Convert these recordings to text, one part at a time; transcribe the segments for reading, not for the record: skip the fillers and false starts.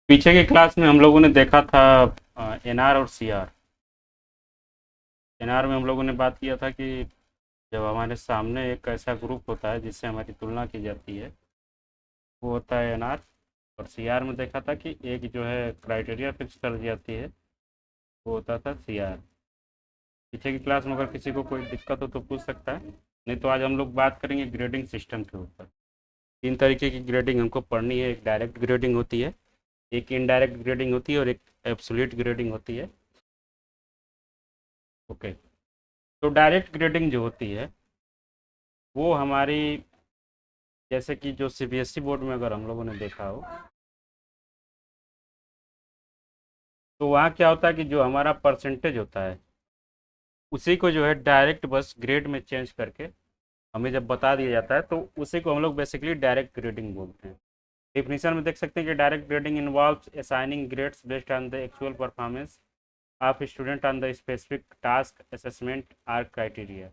पीछे की क्लास में हम लोगों ने देखा था एनआर और सीआर। एनआर में हम लोगों ने बात किया था कि जब हमारे सामने एक ऐसा ग्रुप होता है जिससे हमारी तुलना की जाती है, वो होता है एनआर। और सीआर में देखा था कि एक जो है क्राइटेरिया फिक्स कर दी जाती है, वो होता था सीआर। पीछे की क्लास में अगर किसी को कोई दिक्कत हो तो पूछ सकता है, नहीं तो आज हम लोग बात करेंगे ग्रेडिंग सिस्टम के ऊपर। तीन तरीके की ग्रेडिंग हमको पढ़नी है। एक डायरेक्ट ग्रेडिंग होती है, एक इनडायरेक्ट ग्रेडिंग होती है और एक एब्सोल्यूट ग्रेडिंग होती है। ओके। तो डायरेक्ट ग्रेडिंग जो होती है वो हमारी, जैसे कि जो सीबीएसई बोर्ड में अगर हम लोगों ने देखा हो, तो वहाँ क्या होता है कि जो हमारा परसेंटेज होता है उसी को जो है डायरेक्ट बस ग्रेड में चेंज करके हमें जब बता दिया जाता है तो उसी को हम लोग बेसिकली डायरेक्ट ग्रेडिंग बोलते हैं। डिफिनीशन में देख सकते हैं कि direct grading involves assigning grades based on the actual performance of student on the specific task assessment or criteria.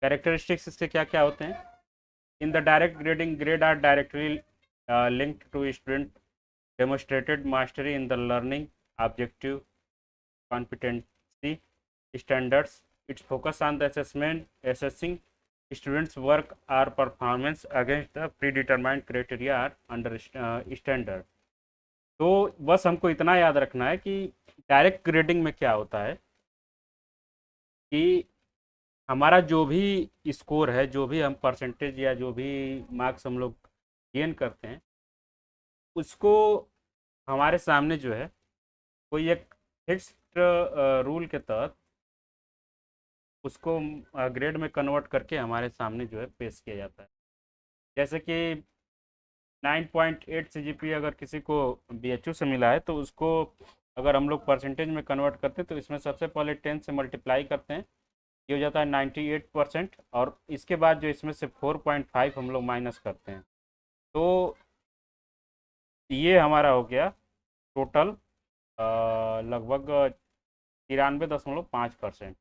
Characteristics इसके क्या क्या होते हैं? In the direct grading, grade are directly linked to student demonstrated mastery in the learning objective competency standards. Its focus on the assessing students' work or performance against the predetermined criteria or under standard. तो बस हमको इतना याद रखना है कि direct grading में क्या होता है कि हमारा जो भी स्कोर है, जो भी हम परसेंटेज या जो भी मार्क्स हम लोग गेन करते हैं, उसको हमारे सामने जो है कोई एक फिक्स्ड रूल के तहत उसको ग्रेड में कन्वर्ट करके हमारे सामने जो है पेश किया जाता है। जैसे कि 9.8 सीजीपी अगर किसी को बीएचयू से मिला है तो उसको अगर हम लोग परसेंटेज में कन्वर्ट करते हैं तो इसमें सबसे पहले 10 से मल्टीप्लाई करते हैं, ये हो जाता है 98%। और इसके बाद जो इसमें से 4.5 हम लोग माइनस करते हैं, तो ये हमारा हो गया टोटल लगभग 93.5%।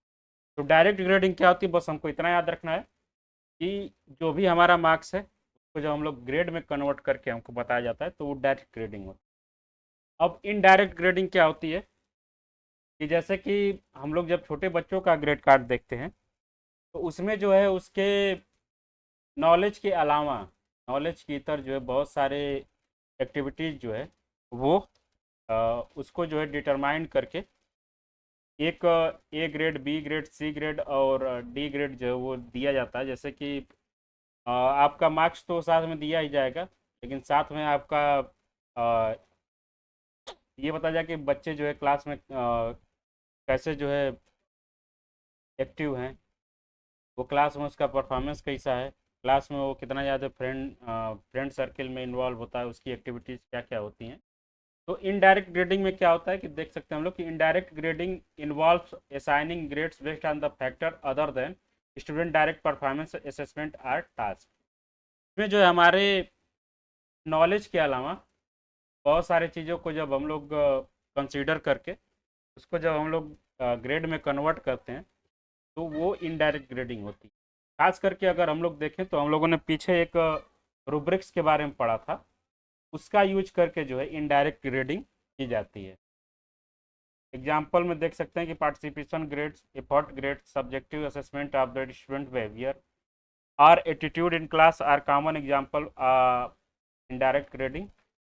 तो डायरेक्ट ग्रेडिंग क्या होती है, बस हमको इतना याद रखना है कि जो भी हमारा मार्क्स है उसको जब हम लोग ग्रेड में कन्वर्ट करके हमको बताया जाता है तो वो डायरेक्ट ग्रेडिंग होती है। अब इनडायरेक्ट ग्रेडिंग क्या होती है कि जैसे कि हम लोग जब छोटे बच्चों का ग्रेड कार्ड देखते हैं तो उसमें जो है उसके नॉलेज के अलावा, नॉलेज की इतर जो है बहुत सारे एक्टिविटीज़ जो है वो उसको जो है डिटरमाइन करके एक A grade, B grade, C grade और डी ग्रेड जो है वो दिया जाता है। जैसे कि आपका मार्क्स तो साथ में दिया ही जाएगा, लेकिन साथ में आपका अ, ये बताया जाए कि बच्चे जो है क्लास में कैसे जो है एक्टिव हैं, वो क्लास में उसका परफॉर्मेंस कैसा है, क्लास में वो कितना ज़्यादा फ्रेंड सर्किल में इन्वॉल्व होता है, उसकी एक्टिविटीज़ क्या क्या होती हैं। तो इनडायरेक्ट ग्रेडिंग में क्या होता है कि देख सकते हैं हम लोग कि indirect grading involves assigning grades based on the factor other than student direct performance assessment or task. इसमें जो है हमारे नॉलेज के अलावा बहुत सारी चीज़ों को जब हम लोग कंसीडर करके उसको जब हम लोग ग्रेड में कन्वर्ट करते हैं तो वो इनडायरेक्ट ग्रेडिंग होती है। खास करके अगर हम लोग देखें तो हम लोगों ने पीछे एक रूब्रिक्स के बारे में पढ़ा था, उसका यूज करके जो है इनडायरेक्ट ग्रेडिंग की जाती है। एग्जाम्पल में देख सकते हैं कि participation grades, effort grades, subjective assessment of the student behaviour और attitude in class are common example indirect grading.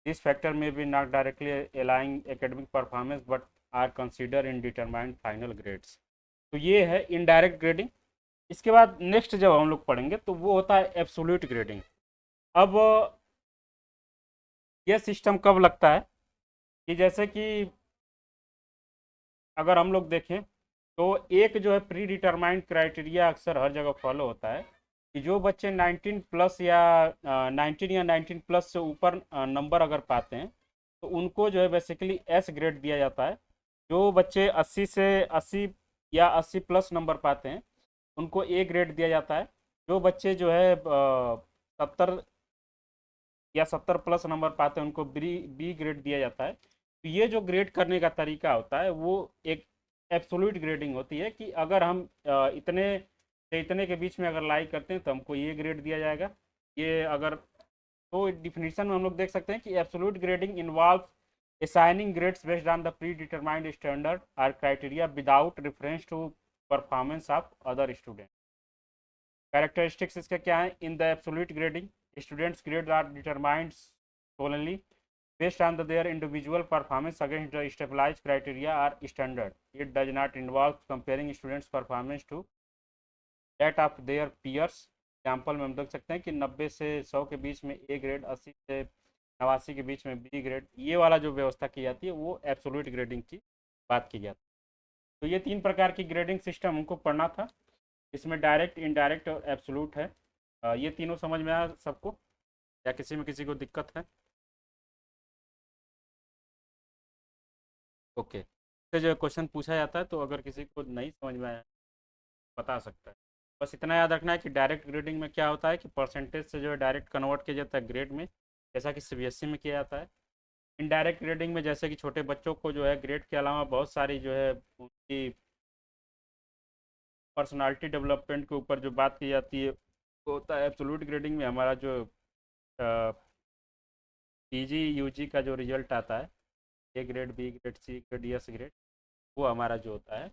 This factor may be not directly aligning academic performance but are considered in determined final grades. तो ये है indirect grading. इसके बाद next जब हम लोग पढ़ेंगे तो वो होता है एब्सोल्यूट ग्रेडिंग। अब ये सिस्टम कब लगता है कि जैसे कि अगर हम लोग देखें तो एक जो है प्री डिटरमाइंड क्राइटेरिया अक्सर हर जगह फॉलो होता है कि जो बच्चे 19 प्लस या 19 या 19 प्लस से ऊपर नंबर अगर पाते हैं तो उनको जो है बेसिकली एस ग्रेड दिया जाता है। जो बच्चे 80 से 80 या 80 प्लस नंबर पाते हैं उनको ए ग्रेड दिया जाता है। जो बच्चे जो है 70 या 70 प्लस नंबर पाते हैं उनको बी बी ग्रेड दिया जाता है। तो ये जो ग्रेड करने का तरीका होता है वो एक एब्सोल्यूट ग्रेडिंग होती है कि अगर हम इतने से इतने के बीच में अगर लाई करते हैं तो हमको ये ग्रेड दिया जाएगा। ये अगर तो डिफिनीशन में हम लोग देख सकते हैं कि absolute grading involve assigning grades based on the predetermined standard or criteria without reference to performance of other students. Characteristics इसका क्या है? In the absolute grading, students' grades are determined solely based on their individual performance against the established criteria or standard. It does not involve comparing students' performance to that of their peers. Example में हम देख सकते हैं कि 90 से 100 के बीच में A grade, 80 से 89 के बीच में बी ग्रेड, ये वाला जो व्यवस्था की जाती है वो एब्सोल्यूट ग्रेडिंग की बात की जाती है। तो ये 3 प्रकार की ग्रेडिंग सिस्टम हमको पढ़ना था। इसमें डायरेक्ट, इनडायरेक्ट और एब्सोल्यूट है। ये तीनों समझ में आया सबको या किसी में किसी को दिक्कत है? ओके। तो जो क्वेश्चन पूछा जाता है तो अगर किसी को नहीं समझ में आया बता सकता है। बस इतना याद रखना है कि डायरेक्ट ग्रेडिंग में क्या होता है कि परसेंटेज से जो है डायरेक्ट कन्वर्ट किया जाता है ग्रेड में, जैसा कि सीबीएसई में किया जाता है। इनडायरेक्ट ग्रेडिंग में जैसे कि छोटे बच्चों को जो है ग्रेड के अलावा बहुत सारी जो है उनकी पर्सनालिटी डेवलपमेंट के ऊपर जो बात की जाती है वो होता है एब्सोल्यूट ग्रेडिंग में। हमारा जो पीजी यूजी का जो रिजल्ट आता है, A grade, B grade, C grade, S grade, वो हमारा जो होता है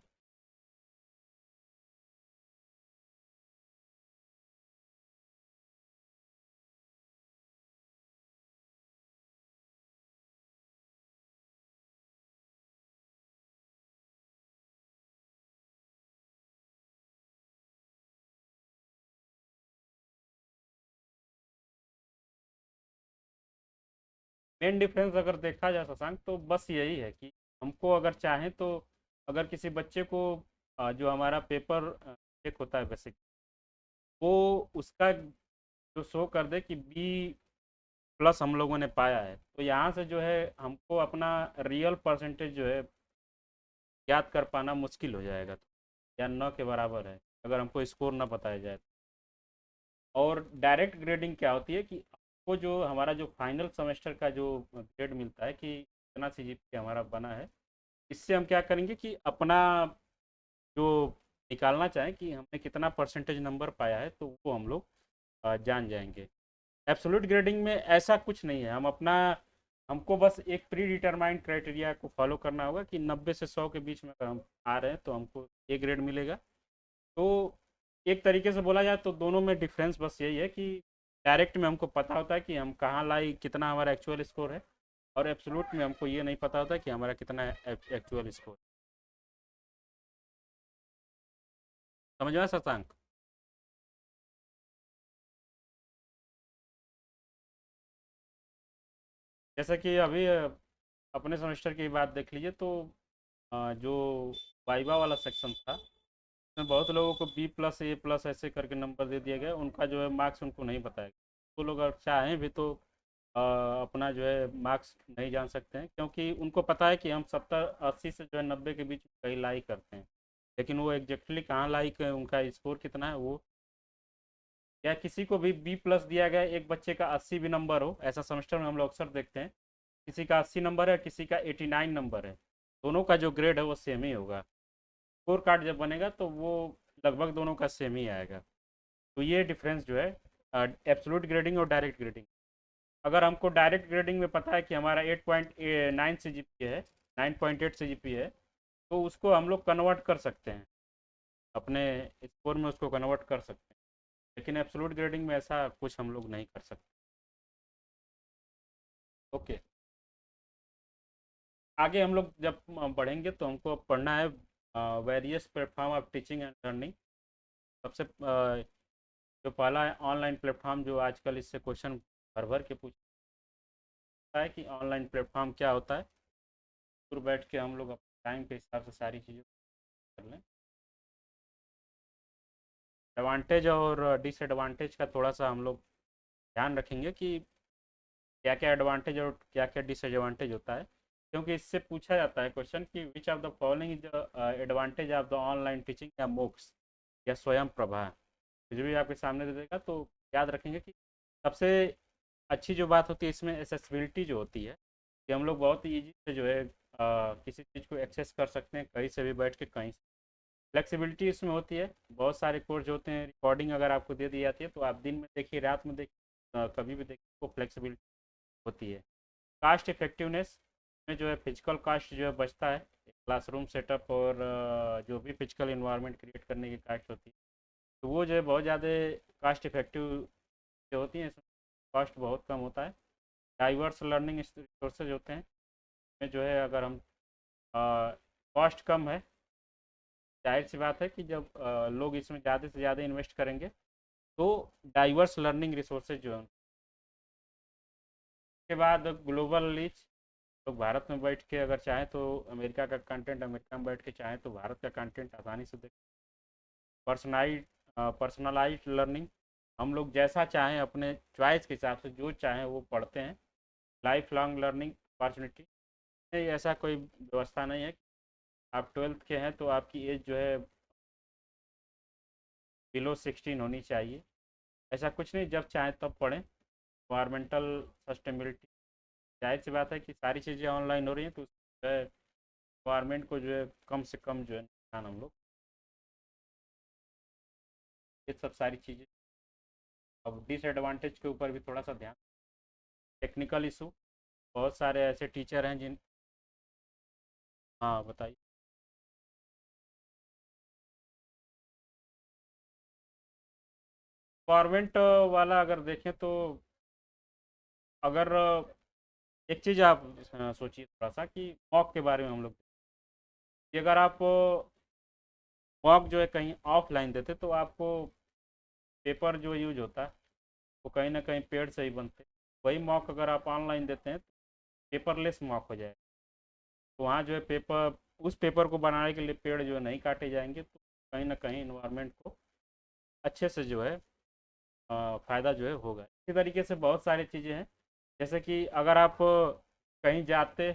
मेन डिफरेंस अगर देखा जाए शशांक तो बस यही है कि हमको अगर चाहें तो अगर किसी बच्चे को जो हमारा पेपर चेक होता है बेसिक, वो उसका जो शो कर दे कि बी प्लस हम लोगों ने पाया है, तो यहाँ से जो है हमको अपना रियल परसेंटेज जो है याद कर पाना मुश्किल हो जाएगा। या 9 के बराबर है अगर हमको स्कोर ना बताया जाए। और डायरेक्ट ग्रेडिंग क्या होती है कि आपको जो हमारा जो फाइनल सेमेस्टर का जो ग्रेड मिलता है कि कितना सीजीपीए हमारा बना है, इससे हम क्या करेंगे कि अपना जो निकालना चाहें कि हमने कितना परसेंटेज नंबर पाया है तो वो हम लोग जान जाएंगे। एब्सोल्यूट ग्रेडिंग में ऐसा कुछ नहीं है। हम अपना, हमको बस एक प्री डिटरमाइंड क्राइटेरिया को फॉलो करना होगा कि 90 से 100 के बीच में अगर हम आ रहे हैं तो हमको ए ग्रेड मिलेगा। तो एक तरीके से बोला जाए तो दोनों में डिफरेंस बस यही है कि डायरेक्ट में हमको पता होता है कि हम कहाँ लाई, कितना हमारा एक्चुअल स्कोर है, और एब्सोल्यूट में हमको ये नहीं पता होता कि हमारा कितना एक्चुअल स्कोर। समझ में आया शशांक? जैसे कि अभी अपने सेमेस्टर की बात देख लीजिए तो जो वाइवा वाला सेक्शन था उसमें बहुत लोगों को बी प्लस, ए प्लस ऐसे करके नंबर दे दिया गया। उनका जो है मार्क्स उनको नहीं बताया। वो लोग अगर चाहें भी तो अपना जो है मार्क्स नहीं जान सकते हैं, क्योंकि उनको पता है कि हम 70-80 से जो है 90 के बीच कहीं लाई करते हैं, लेकिन वो एग्जैक्टली कहाँ लाई है, उनका स्कोर कितना है वो। या किसी को भी बी प्लस दिया गया, एक बच्चे का 80 भी नंबर हो, ऐसा सेमेस्टर में हम लोग अक्सर देखते हैं, किसी का 80 नंबर है, किसी का 89 नंबर है, दोनों का जो ग्रेड है वो सेम ही होगा। स्कोर कार्ड जब बनेगा तो वो लगभग दोनों का सेम ही आएगा। तो ये डिफरेंस जो है एब्सोल्यूट ग्रेडिंग और डायरेक्ट ग्रेडिंग। अगर हमको डायरेक्ट ग्रेडिंग में पता है कि हमारा 8.9 सी जी पी है, 9.8 सी जी पी है, तो उसको हम लोग कन्वर्ट कर सकते हैं, अपने स्कोर में उसको कन्वर्ट कर सकते हैं। लेकिन एब्सोल्यूट ग्रेडिंग में ऐसा कुछ हम लोग नहीं कर सकते। ओके। आगे हम लोग जब बढ़ेंगे तो हमको अब पढ़ना है various platform of teaching and learning. सबसे जो पहला है ऑनलाइन प्लेटफॉर्म, जो आजकल इससे क्वेश्चन भर भर के पूछता है कि ऑनलाइन प्लेटफॉर्म क्या होता है। दूर बैठ के हम लोग अपने टाइम के हिसाब से सारी चीज़ें कर लें। एडवांटेज और डिसएडवांटेज का थोड़ा सा हम लोग ध्यान रखेंगे कि क्या क्या एडवांटेज और क्या क्या डिसएडवांटेज होता है, क्योंकि इससे पूछा जाता है क्वेश्चन कि which of the following is advantage of the online teaching या मोक्स या स्वयं प्रभा। कुछ भी आपके सामने दे देगा तो याद रखेंगे कि सबसे अच्छी जो बात होती है इसमें एसेसिबिलिटी जो होती है कि हम लोग बहुत ईजी से जो है किसी चीज़ को एक्सेस कर सकते हैं कहीं से भी बैठ के कहीं से। फ्लेक्सिबिलिटी इसमें होती है, बहुत सारे कोर्स जो होते हैं रिकॉर्डिंग अगर आपको दे दी जाती है तो आप दिन में देखिए, रात में देखिए, कभी भी देखिए, वो फ्लेक्सिबिलिटी होती है। कास्ट इफेक्टिवनेस में जो है फिजिकल कास्ट जो है बचता है, क्लासरूम सेटअप और जो भी फिजिकल इन्वायरमेंट क्रिएट करने की कास्ट होती है, तो वो जो है बहुत ज़्यादा कास्ट इफेक्टिव जो होती हैं, इसमें कॉस्ट बहुत कम होता है। डाइवर्स लर्निंग रिसोर्सेज होते हैं, इसमें जो है अगर हम कॉस्ट कम है, जाहिर सी बात है कि जब लोग इसमें ज़्यादा से ज़्यादा इन्वेस्ट करेंगे तो डाइवर्स लर्निंग रिसोर्सेज जो है उसके बाद ग्लोबल रीच। लोग भारत में बैठ के अगर चाहें तो अमेरिका का कंटेंट, अमेरिका में बैठ के चाहें तो भारत का कंटेंट आसानी से देख। पर्सनलाइज पर्सनलाइज लर्निंग, हम लोग जैसा चाहें अपने चॉइस के हिसाब से जो चाहें वो पढ़ते हैं। लाइफ लॉन्ग लर्निंग अपॉर्चुनिटी, ऐसा कोई व्यवस्था नहीं है। आप 12th के हैं तो आपकी एज जो है बिलो 16 होनी चाहिए, ऐसा कुछ नहीं, जब चाहें तब पढ़ें। इन्वायरमेंटल सस्टेनेबिलिटी, जाहिर सी बात है कि सारी चीज़ें ऑनलाइन हो रही हैं तो जो है इन्वायरमेंट को जो है कम से कम जो है नुकसान हम लोग, ये सब सारी चीज़ें। अब डिसएडवांटेज के ऊपर भी थोड़ा सा ध्यान। टेक्निकल इशू, बहुत सारे ऐसे टीचर हैं जिन, हाँ बताइए। गवर्नमेंट वाला अगर देखें तो, अगर एक चीज़ आप सोचिए थोड़ा सा कि मॉक के बारे में हम लोग, कि अगर आप मॉक जो है कहीं ऑफलाइन देते तो आपको पेपर जो यूज होता है वो कहीं ना कहीं पेड़ से ही बनते। वही मॉक अगर आप ऑनलाइन देते हैं तो पेपरलेस मॉक हो जाएगा, तो वहाँ जो है पेपर, उस पेपर को बनाने के लिए पेड़ जो है नहीं काटे जाएंगे, तो कहीं ना कहीं इन्वायरमेंट को अच्छे से जो है फ़ायदा जो है होगा। इसी तरीके से बहुत सारी चीज़ें हैं, जैसे कि अगर आप कहीं जाते,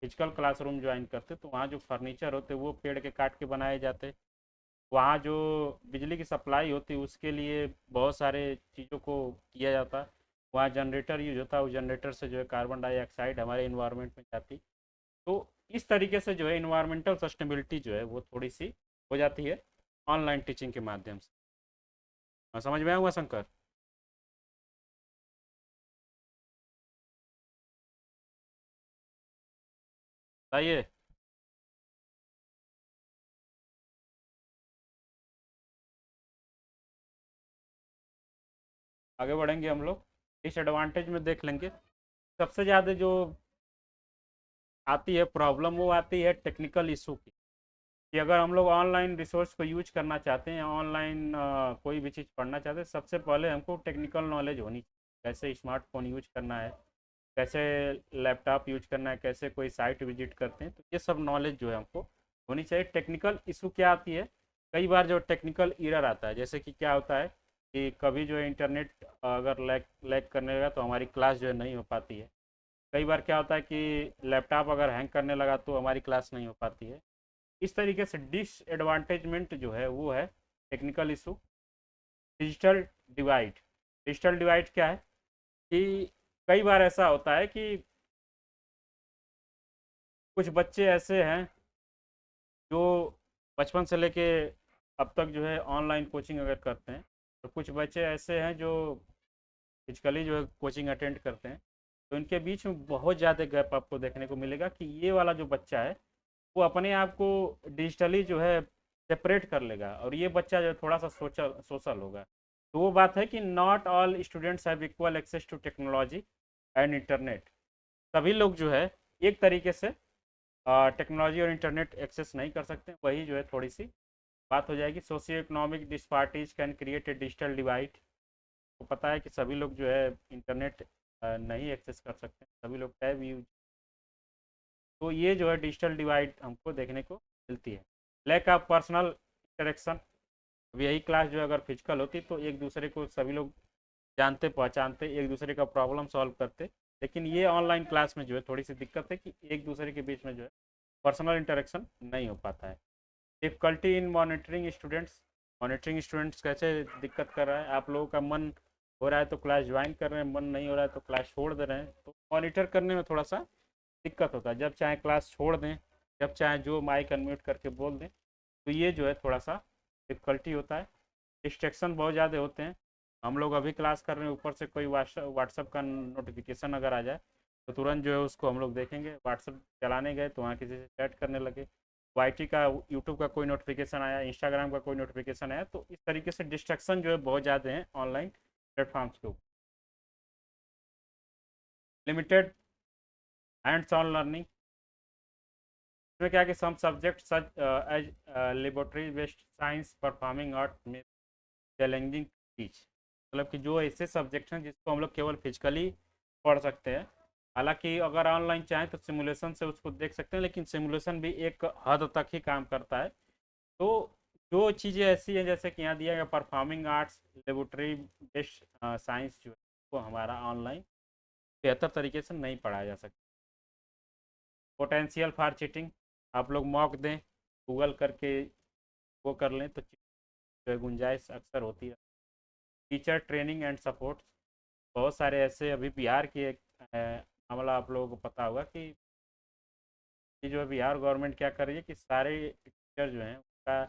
फिजिकल क्लासरूम ज्वाइन करते, तो वहाँ जो फर्नीचर होते वो पेड़ के काट के बनाए जाते। वहाँ जो बिजली की सप्लाई होती उसके लिए बहुत सारे चीज़ों को किया जाता। वहाँ जनरेटर यूज होता है, उस जनरेटर से जो है कार्बन डाइऑक्साइड हमारे इन्वायरमेंट में जाती। तो इस तरीके से जो है इन्वायरमेंटल सस्टेनेबिलिटी जो है वो थोड़ी सी हो जाती है ऑनलाइन टीचिंग के माध्यम से। समझ में आऊँगा शंकर? बताइए। आगे बढ़ेंगे हम लोग, डिसएडवांटेज में देख लेंगे। सबसे ज़्यादा जो आती है प्रॉब्लम वो आती है टेक्निकल इशू की, कि अगर हम लोग ऑनलाइन रिसोर्स को यूज करना चाहते हैं, ऑनलाइन कोई भी चीज़ पढ़ना चाहते हैं, सबसे पहले हमको टेक्निकल नॉलेज होनी चाहिए। कैसे स्मार्टफोन यूज करना है, कैसे लैपटॉप यूज करना है, कैसे कोई साइट विजिट करते हैं, तो ये सब नॉलेज जो है हमको होनी चाहिए। टेक्निकल इशू क्या आती है, कई बार जो टेक्निकल एरर आता है, जैसे कि क्या होता है कि कभी जो है इंटरनेट अगर लैग लैग करने लगा तो हमारी क्लास जो है नहीं हो पाती है। कई बार क्या होता है कि लैपटॉप अगर हैंग करने लगा तो हमारी क्लास नहीं हो पाती है। इस तरीके से डिसएडवांटेजमेंट जो है वो है technical issue. Digital divide, digital divide क्या है कि कई बार ऐसा होता है कि कुछ बच्चे ऐसे हैं जो बचपन से लेके अब तक जो है ऑनलाइन कोचिंग अगर करते हैं, तो कुछ बच्चे ऐसे हैं जो फिजिकली जो है कोचिंग अटेंड करते हैं, तो इनके बीच में बहुत ज़्यादा गैप आपको देखने को मिलेगा कि ये वाला जो बच्चा है वो अपने आप को डिजिटली जो है सेपरेट कर लेगा, और ये बच्चा जो है थोड़ा सा सोशल सोशल होगा। तो वो बात है कि not all students have equal access to technology and internet. सभी लोग जो है एक तरीके से टेक्नोलॉजी और इंटरनेट एक्सेस नहीं कर सकते, वही जो है थोड़ी सी बात हो जाएगी। Socio economic disparities can create a digital divide. को पता है कि सभी लोग जो है इंटरनेट नहीं एक्सेस कर सकते, सभी लोग टैब यूज, तो ये जो है डिजिटल डिवाइड हमको देखने को मिलती है। लैक ऑफ पर्सनल इंटरेक्शन, अब यही क्लास जो है अगर फिजिकल होती तो एक दूसरे को सभी लोग जानते पहचानते, एक दूसरे का प्रॉब्लम सॉल्व करते। लेकिन ये ऑनलाइन क्लास में जो है थोड़ी सी दिक्कत है कि एक दूसरे के बीच में जो है पर्सनल इंटरेक्शन नहीं हो पाता है। Difficulty in monitoring students, monitoring students कैसे दिक्कत कर रहा है, आप लोगों का मन हो रहा है तो क्लास ज्वाइन कर रहे हैं, मन नहीं हो रहा है तो क्लास छोड़ दे रहे हैं, तो मॉनिटर करने में थोड़ा सा दिक्कत होता है। जब चाहे क्लास छोड़ दें, जब चाहे जो माइक अनम्यूट करके बोल दें, तो ये जो है थोड़ा सा डिफ़िकल्टी होता है। डिस्ट्रैक्शन बहुत ज़्यादा होते हैं, हम लोग अभी क्लास कर रहे हैं, ऊपर से कोई व्हाट्सअप का नोटिफिकेशन अगर आ जाए तो तुरंत जो है उसको हम लोग देखेंगे। व्हाट्सएप चलाने गए तो वहाँ किसी से चैट करने लगे, वाईटी का, यूट्यूब का कोई नोटिफिकेशन आया, इंस्टाग्राम का कोई नोटिफिकेशन आया, तो इस तरीके से डिस्ट्रक्शन जो है बहुत ज़्यादा हैं ऑनलाइन प्लेटफॉर्म्स के ऊपर। लिमिटेड हैंड्स ऑन लर्निंग, इसमें क्या है कि some subject such as laboratory based science, performing art में चैलेंजिंग टीच, मतलब कि जो ऐसे सब्जेक्ट हैं जिसको हम लोग केवल फिजिकली पढ़ सकते हैं। हालांकि अगर ऑनलाइन चाहें तो सिमुलेशन से उसको देख सकते हैं, लेकिन सिमुलेशन भी एक हद तक ही काम करता है। तो जो चीज़ें ऐसी हैं जैसे कि यहाँ दिया गया performing arts laboratory based science जो है वो हमारा ऑनलाइन बेहतर तरीके से नहीं पढ़ाया जा सकता। पोटेंशियल फॉर चीटिंग, आप लोग मॉक दें, गूगल करके वो कर लें तो जो है गुंजाइश अक्सर होती है। टीचर ट्रेनिंग एंड सपोर्ट, बहुत सारे ऐसे, अभी बिहार की एक मामला आप लोगों को पता होगा कि जो है बिहार गवर्नमेंट क्या कर रही है कि सारे टीचर जो हैं उनका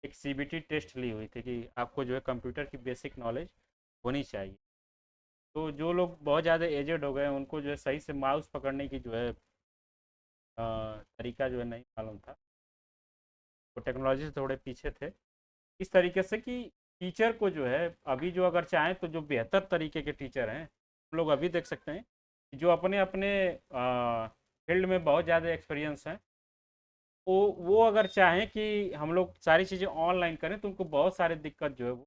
एक सीबीटी टेस्ट ली हुई थी कि आपको जो है कंप्यूटर की बेसिक नॉलेज होनी चाहिए। तो जो लोग बहुत ज़्यादा एजेड हो गए हैं उनको जो है सही से माउस पकड़ने की जो है तरीका जो है नहीं मालूम था, वो टेक्नोलॉजी से थोड़े पीछे थे। इस तरीके से कि टीचर को जो है अभी जो अगर चाहें तो जो बेहतर तरीके के टीचर हैं हम लोग अभी देख सकते हैं कि जो अपने अपने फील्ड में बहुत ज़्यादा एक्सपीरियंस हैं, वो अगर चाहें कि हम लोग सारी चीज़ें ऑनलाइन करें तो उनको बहुत सारी दिक्कत जो है वो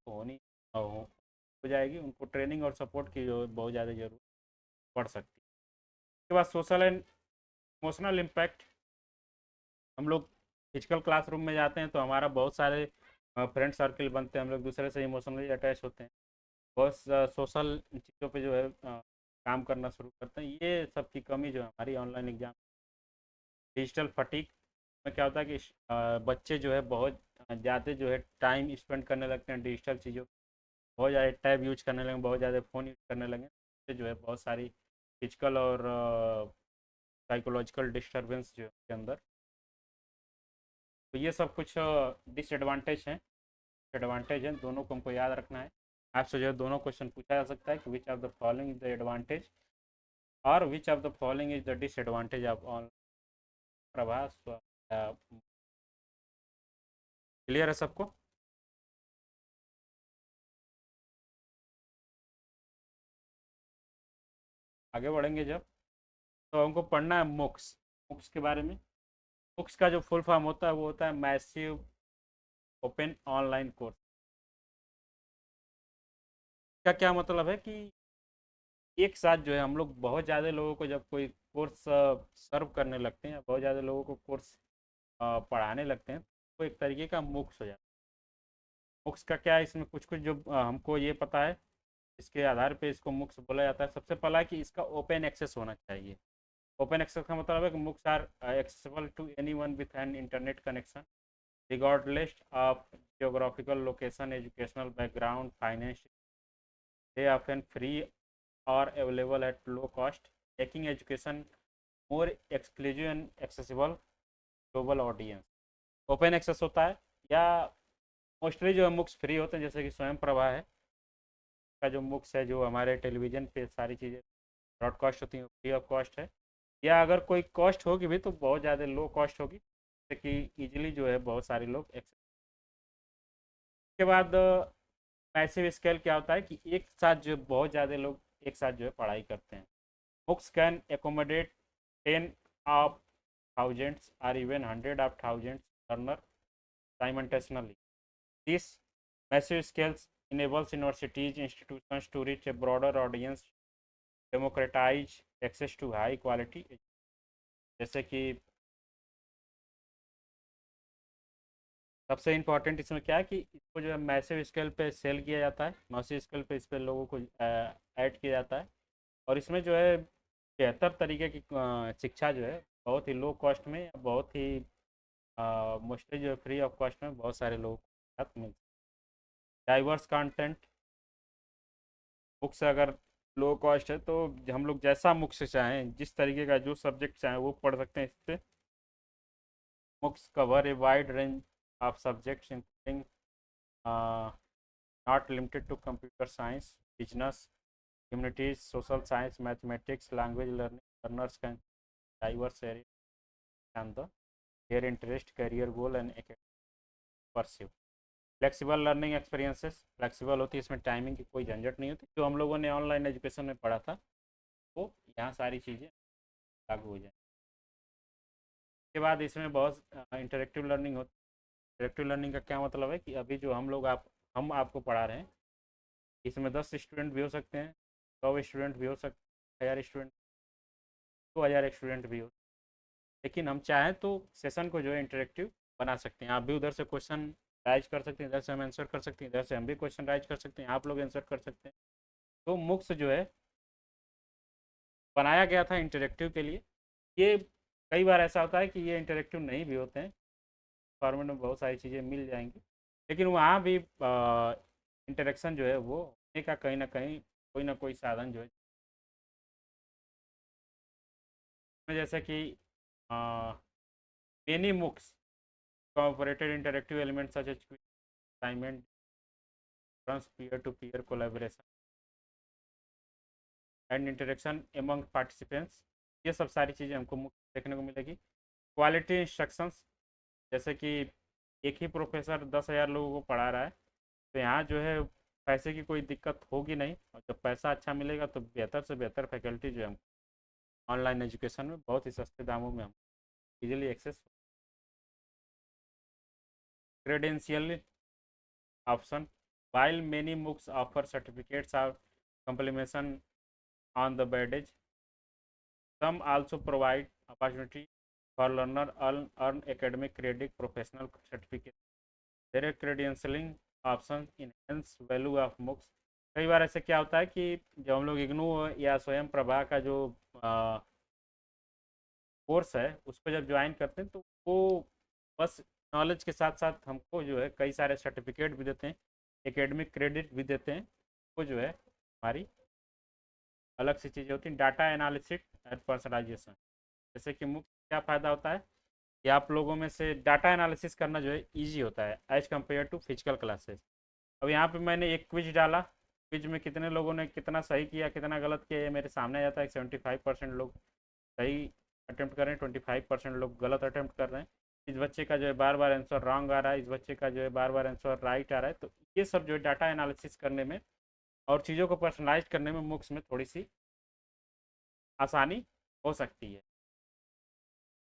हो जाएगी। उनको ट्रेनिंग और सपोर्ट की जो है बहुत ज़्यादा जरूरत पड़ सकती है। उसके बाद सोशल एंड इमोशनल इम्पैक्ट, हम लोग फिजिकल क्लासरूम में जाते हैं तो हमारा बहुत सारे फ्रेंड सर्कल बनते हैं, हम लोग दूसरे से इमोशनली अटैच होते हैं, बहुत सोशल चीज़ों पे जो है काम करना शुरू करते हैं। ये सब की कमी जो है हमारी ऑनलाइन एग्जाम। डिजिटल फटीक में क्या होता है कि बच्चे जो है बहुत ज़्यादा जो है टाइम स्पेंड करने लगते हैं डिजिटल चीज़ों, बहुत ज़्यादा टैब यूज करने लगे, बहुत ज़्यादा फ़ोन यूज करने लगे, तो जो है बहुत सारी फिजिकल और साइकोलॉजिकल डिस्टर्बेंस जो है उसके अंदर। तो ये सब कुछ डिसएडवांटेज हैं, एडवांटेज हैं, दोनों को हमको याद रखना है। आपसे जो है दोनों क्वेश्चन पूछा जा सकता है कि which of the following is the advantage और which of the following is the disadvantage of on प्रभास। क्लियर है सबको? आगे बढ़ेंगे जब, तो हमको पढ़ना है मुक्स, मुक्स के बारे में। मुक्स का जो फुल फॉर्म होता है वो होता है मैसिव ओपन ऑनलाइन कोर्स। का क्या मतलब है कि एक साथ जो है हम लोग बहुत ज़्यादा लोगों को जब कोई कोर्स सर्व करने लगते हैं, बहुत ज़्यादा लोगों को कोर्स पढ़ाने लगते हैं, तो एक तरीके का मुक्स हो जाता है। मुक्स का क्या है, इसमें कुछ कुछ जो हमको ये पता है, इसके आधार पे इसको मुक्स बोला जाता है। सबसे पहला है कि इसका ओपन एक्सेस होना चाहिए। ओपन एक्सेस का मतलब है कि MOOCs are accessible to anyone with an internet connection regardless of geographical location, educational background, finance. They are often free or available at low cost, making education more exclusive and accessible global audience. Open access होता है या mostly जो है मुक्स free होते हैं, जैसे कि स्वयं प्रभा है का जो मुक्स है जो हमारे टेलीविज़न पे सारी चीज़ें ब्रॉडकास्ट होती हैं फ्री ऑफ कॉस्ट है, या अगर कोई कॉस्ट होगी भी तो बहुत ज़्यादा लो कॉस्ट होगी, जैसे कि ईजिली जो है बहुत सारे लोग एक्सेस। के बाद पैसिव स्केल क्या होता है कि एक साथ जो बहुत ज़्यादा लोग एक साथ जो है पढ़ाई करते हैं। Books can accommodate 10 of thousands or even 100 of thousands learner simultaneously. This massive scales enables universities institutions to reach a broader audience, democratize access to high quality, जैसे कि सबसे इम्पोर्टेंट इसमें क्या है कि इसको जो है मैसिव स्केल पे सेल किया जाता है, मैसिव स्केल पे इस पर लोगों को ऐड किया जाता है, और इसमें जो है बेहतर तरीके की शिक्षा जो है बहुत ही लो कॉस्ट में, बहुत ही मोस्टली जो है फ्री ऑफ कॉस्ट में बहुत सारे लोगों को साथ मिलती है। डाइवर्स कंटेंट, बुक्स अगर लो कॉस्ट है तो हम लोग जैसा बुक्स चाहें, जिस तरीके का जो सब्जेक्ट चाहें वो पढ़ सकते हैं। इससे books cover A wide range of subjects including not limited to computer science, business, humanities, social science, mathematics, language learning. Learners can diverse area and the their interest career goal and pursue. Flexible learning experiences flexible होती है, इसमें timing की कोई झंझट नहीं होती। जो हम लोगों ने ऑनलाइन एजुकेशन में पढ़ा था वो यहाँ सारी चीज़ें लागू हो जाए। उसके बाद इसमें बहुत इंटरेक्टिव लर्निंग होती है। इंटरेक्टिव लर्निंग का क्या मतलब है कि अभी जो हम आपको पढ़ा रहे हैं, इसमें 10 स्टूडेंट भी हो सकते हैं, 100 स्टूडेंट भी हो सकते हैं, 1000 स्टूडेंट, 2000 स्टूडेंट भी हो। लेकिन हम चाहें तो सेशन को जो है इंटरेक्टिव बना सकते हैं। आप भी उधर से क्वेश्चन राइज कर सकते हैं, इधर से हम आंसर कर सकते हैं, इधर से हम भी क्वेश्चन राइज कर सकते हैं, आप लोग आंसर कर सकते हैं। तो मुक्स जो है बनाया गया था इंटरेक्टिव के लिए। ये कई बार ऐसा होता है कि ये इंटरेक्टिव नहीं भी होते हैं, फॉर्मेट में बहुत सारी चीज़ें मिल जाएंगी, लेकिन वहाँ भी इंटरेक्शन जो है वो होने का कहीं ना कहीं कोई ना कोई साधन जो है, जैसे कि many मुक्स cooperated interactive elements such as quiz, assignment, runs peer-to-peer collaboration and interaction among participants। ये सब सारी चीज़ें हमको देखने को मिलेगी। क्वालिटी इंस्ट्रक्शंस, जैसे कि एक ही प्रोफेसर 10,000 लोगों को पढ़ा रहा है, तो यहाँ जो है पैसे की कोई दिक्कत होगी नहीं, और जब पैसा अच्छा मिलेगा तो बेहतर से बेहतर फैकल्टी जो है हम ऑनलाइन एजुकेशन में बहुत ही सस्ते दामों में हम easily access. Credential option, while many MOOCs offer certificates or complementation on the badge, some also provide opportunity for learner earn academic credit professional certificate। Their credentialing options enhance value of MOOCs। कई बार ऐसे क्या होता है कि जब हम लोग इग्नू या स्वयं प्रभा का जो कोर्स है उसको जब ज्वाइन करते हैं, तो वो बस नॉलेज के साथ साथ हमको जो है कई सारे सर्टिफिकेट भी देते हैं, एकेडमिक क्रेडिट भी देते हैं। वो जो है हमारी अलग सी चीज़ें होती हैं। डाटा एनालिसिस एंड पर्सनलाइजेशन, जैसे कि मुख्य क्या फ़ायदा होता है कि आप लोगों में से डाटा एनालिसिस करना जो है ईजी होता है as compare to physical classes. अब यहाँ पे मैंने एक क्विज डाला, क्विज में कितने लोगों ने कितना सही किया कितना गलत किया ये मेरे सामने आ जाता है। 75% लोग सही अटेम्प्ट कर रहे हैं, 25% लोग गलत अटेम्प्ट कर रहे हैं। इस बच्चे का जो है बार बार आंसर रॉन्ग आ रहा है, इस बच्चे का जो है बार बार आंसर राइट आ रहा है। तो ये सब जो है डाटा एनालिसिस करने में और चीज़ों को पर्सनलाइज करने में मुक्स में थोड़ी सी आसानी हो सकती है।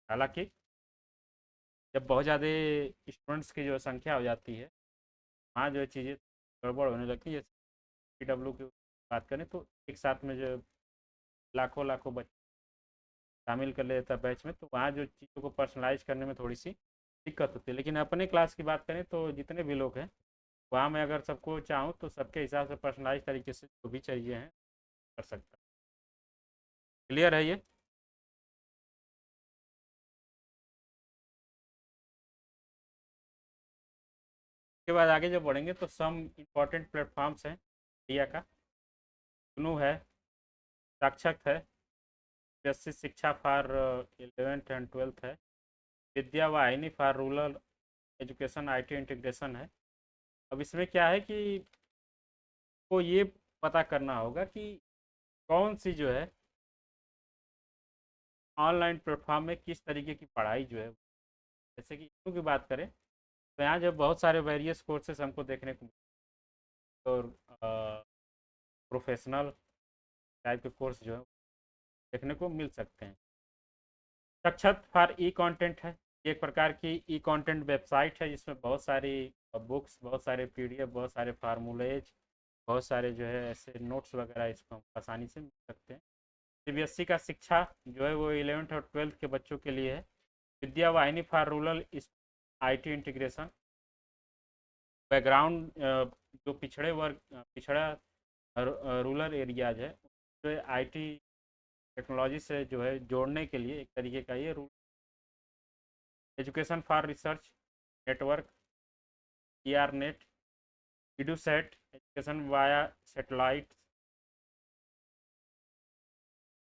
हालांकि जब बहुत ज़्यादा स्टूडेंट्स की जो संख्या हो जाती है, वहाँ जो है चीज़ें गड़बड़ होने लगती है। जैसे PW की बात करें तो एक साथ में जो लाखों लाखों बच्चे शामिल कर लेता है बैच में, तो वहाँ जो चीज़ों को पर्सनलाइज करने में थोड़ी सी दिक्कत होती है। लेकिन अपने क्लास की बात करें तो जितने भी लोग हैं वहाँ मैं अगर सबको चाहूँ तो सबके हिसाब से पर्सनलाइज तरीके से जो भी चाहिए हैं कर सकता। क्लियर है ये? उसके बाद आगे जब बढ़ेंगे तो सम इम्पॉर्टेंट प्लेटफॉर्म्स हैं इंडिया का। GNU है, साक्षक है, बेसिक शिक्षा फॉर 11th एंड 12th है, विद्या वाहिनी for rural education IT integration है। अब इसमें क्या है कि को ये पता करना होगा कि कौन सी जो है ऑनलाइन प्लेटफॉर्म में किस तरीके की पढ़ाई जो है। जैसे कि की बात करें तो यहाँ जो बहुत सारे वेरियस कोर्सेस हमको देखने को और प्रोफेशनल टाइप के कोर्स जो है देखने को मिल सकते हैं। साक्षात फॉर ई कंटेंट है, एक प्रकार की ई कंटेंट वेबसाइट है जिसमें बहुत सारी बुक्स, बहुत सारे PDF, बहुत सारे फार्मूलेज, बहुत सारे जो है ऐसे नोट्स वगैरह इसको हम आसानी से मिल सकते हैं। CBSE का शिक्षा जो है वो 11th और 12th के बच्चों के लिए है। विद्या वाहिनी for rural IT integration, background जो पिछड़े वर्ग पिछड़ा रूरल एरियाज है तो IT टेक्नोलॉजी से जो है जोड़ने के लिए एक तरीके का ये rule. Education for research network, ERNET, EDUSET, education via satellite.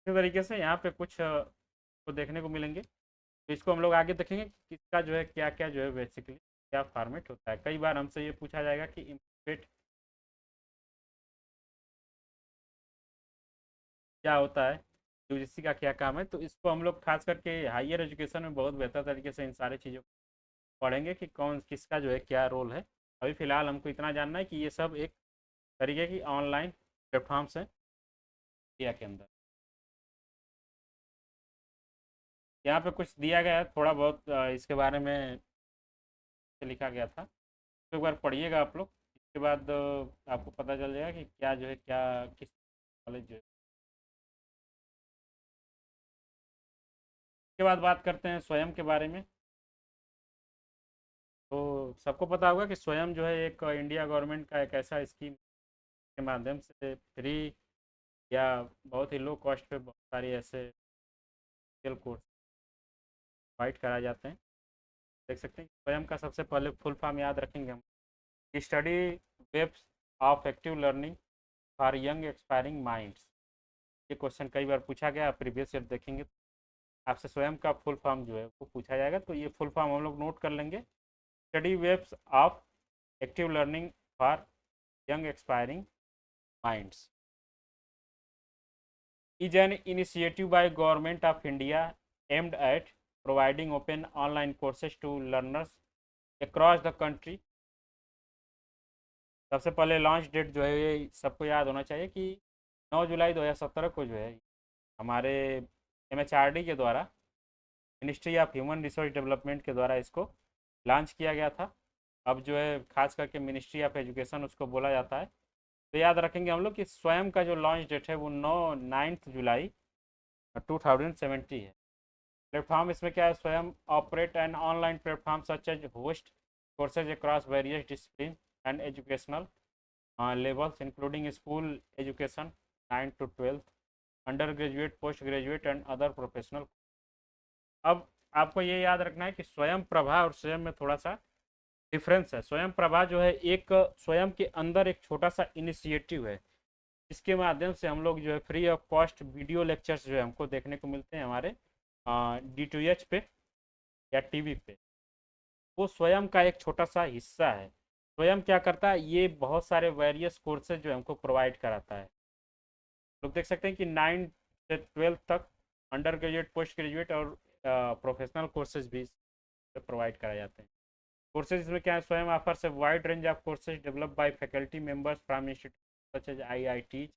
इस तरीके से यहाँ पे कुछ को देखने को मिलेंगे, तो इसको हम लोग आगे देखेंगे कि किसका जो है क्या क्या जो है बेसिकली क्या फॉर्मेट होता है। कई बार हमसे ये पूछा जाएगा कि इम्पेट क्या होता है, यूजीसी का क्या काम है। तो इसको हम लोग खास करके हायर एजुकेशन में बहुत बेहतर तरीके से इन सारे चीज़ों को पढ़ेंगे कि कौन किसका जो है क्या रोल है। अभी फ़िलहाल हमको इतना जानना है कि ये सब एक तरीके की ऑनलाइन प्लेटफॉर्म्स हैं इंडिया के अंदर। यहाँ पे कुछ दिया गया है थोड़ा बहुत इसके बारे में लिखा गया था, तो एक बार पढ़िएगा आप लोग। इसके बाद आपको पता चल जाएगा कि क्या जो है क्या किस कॉलेज जो है। इसके बाद बात करते हैं स्वयं के बारे में। तो सबको पता होगा कि स्वयं जो है एक इंडिया गवर्नमेंट का एक ऐसा स्कीम के माध्यम से फ्री या बहुत ही लो कॉस्ट पे बहुत सारी ऐसे कोर्स प्रोवाइड कराए जाते हैं। देख सकते हैं स्वयं का सबसे पहले फुल फॉर्म याद रखेंगे हम, study webs of active learning for young expiring minds. ये क्वेश्चन कई बार पूछा गया, प्रीवियस ईयर देखेंगे तो आपसे स्वयं का फुल फॉर्म जो है वो पूछा जाएगा, तो ये फुल फॉर्म हम लोग नोट कर लेंगे। Study webs of active learning for young expiring minds is an initiative by Government of India aimed at providing open online courses to learners across the country। सबसे पहले लॉन्च डेट जो है ये सबको याद होना चाहिए कि 9 जुलाई 2017 को जो है हमारे MHRD के द्वारा, ministry of human resource development के द्वारा इसको लॉन्च किया गया था। अब जो है खास करके मिनिस्ट्री ऑफ एजुकेशन उसको बोला जाता है। तो याद रखेंगे हम लोग कि स्वयं का जो लॉन्च डेट है वो 9 जुलाई 2070 है। प्लेटफॉर्म इसमें क्या है, Swayam operate and online platform such as host courses across various discipline and educational levels including school education 9 to 12, undergraduate, postgraduate and other professional. अब आपको ये याद रखना है कि स्वयं प्रभा और स्वयं में थोड़ा सा डिफरेंस है। स्वयं प्रभा जो है एक स्वयं के अंदर एक छोटा सा इनिशिएटिव है, इसके माध्यम से हम लोग जो है free of cost video lectures जो है हमको देखने को मिलते हैं हमारे DTH पे या टीवी पे। वो स्वयं का एक छोटा सा हिस्सा है। स्वयं क्या करता है, ये बहुत सारे वेरियस कोर्सेज जो हमको प्रोवाइड कराता है। लोग देख सकते हैं कि 9 से 12 तक अंडर ग्रेजुएट, पोस्ट ग्रेजुएट और प्रोफेशनल कोर्सेज भी प्रोवाइड कराए जाते हैं। कोर्सेज इसमें क्या है, Swayam offers a wide range of courses developed by faculty members from institute such as IIT,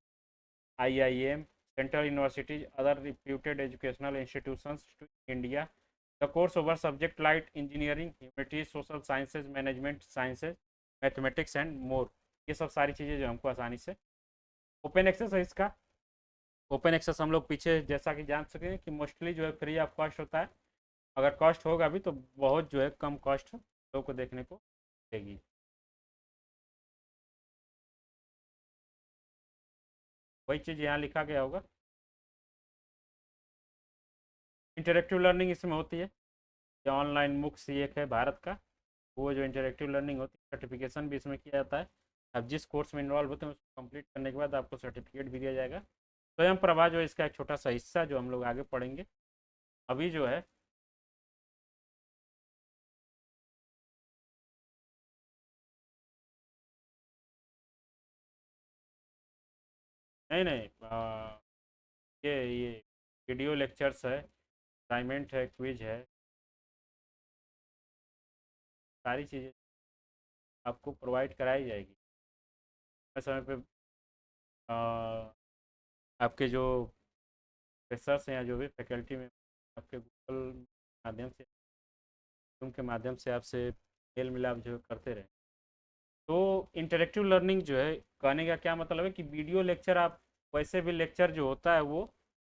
IIM, Central Universities, other reputed educational institutions to India. The course over subject like engineering, humanities, social sciences, management sciences, mathematics and more. ये सब सारी चीज़ें जो हमको आसानी से open access है इसका। ओपन एक्सेस हम लोग पीछे जैसा कि जान सकें कि मोस्टली जो है फ्री ऑफ कॉस्ट होता है। अगर कॉस्ट होगा भी तो बहुत जो है कम कॉस्ट लोगों को देखने को मिलेगी। वही चीज़ यहाँ लिखा गया होगा। इंटरेक्टिव लर्निंग इसमें होती है, ये ऑनलाइन मुक्स एक है भारत का, वो जो इंटरेक्टिव लर्निंग होती है, सर्टिफिकेशन भी इसमें किया जाता है। अब जिस कोर्स में इन्वॉल्व होते हैं उसको कंप्लीट करने के बाद आपको सर्टिफिकेट भी दिया जाएगा। स्वयं प्रभा जो है इसका एक छोटा सा हिस्सा जो हम लोग आगे पढ़ेंगे। अभी जो है नहीं नहीं ये वीडियो लेक्चर्स है, असाइनमेंट है, क्विज है, सारी चीज़ें आपको प्रोवाइड कराई जाएगी समय पे। आपके जो प्रोफेसर्स हैं या जो भी फैकल्टी में आपके गूगल माध्यम से, उनके माध्यम से आपसे मेल मिलाप जो करते रहे। तो इंटरेक्टिव लर्निंग जो है कहने का क्या मतलब है कि वीडियो लेक्चर आप, वैसे भी लेक्चर जो होता है वो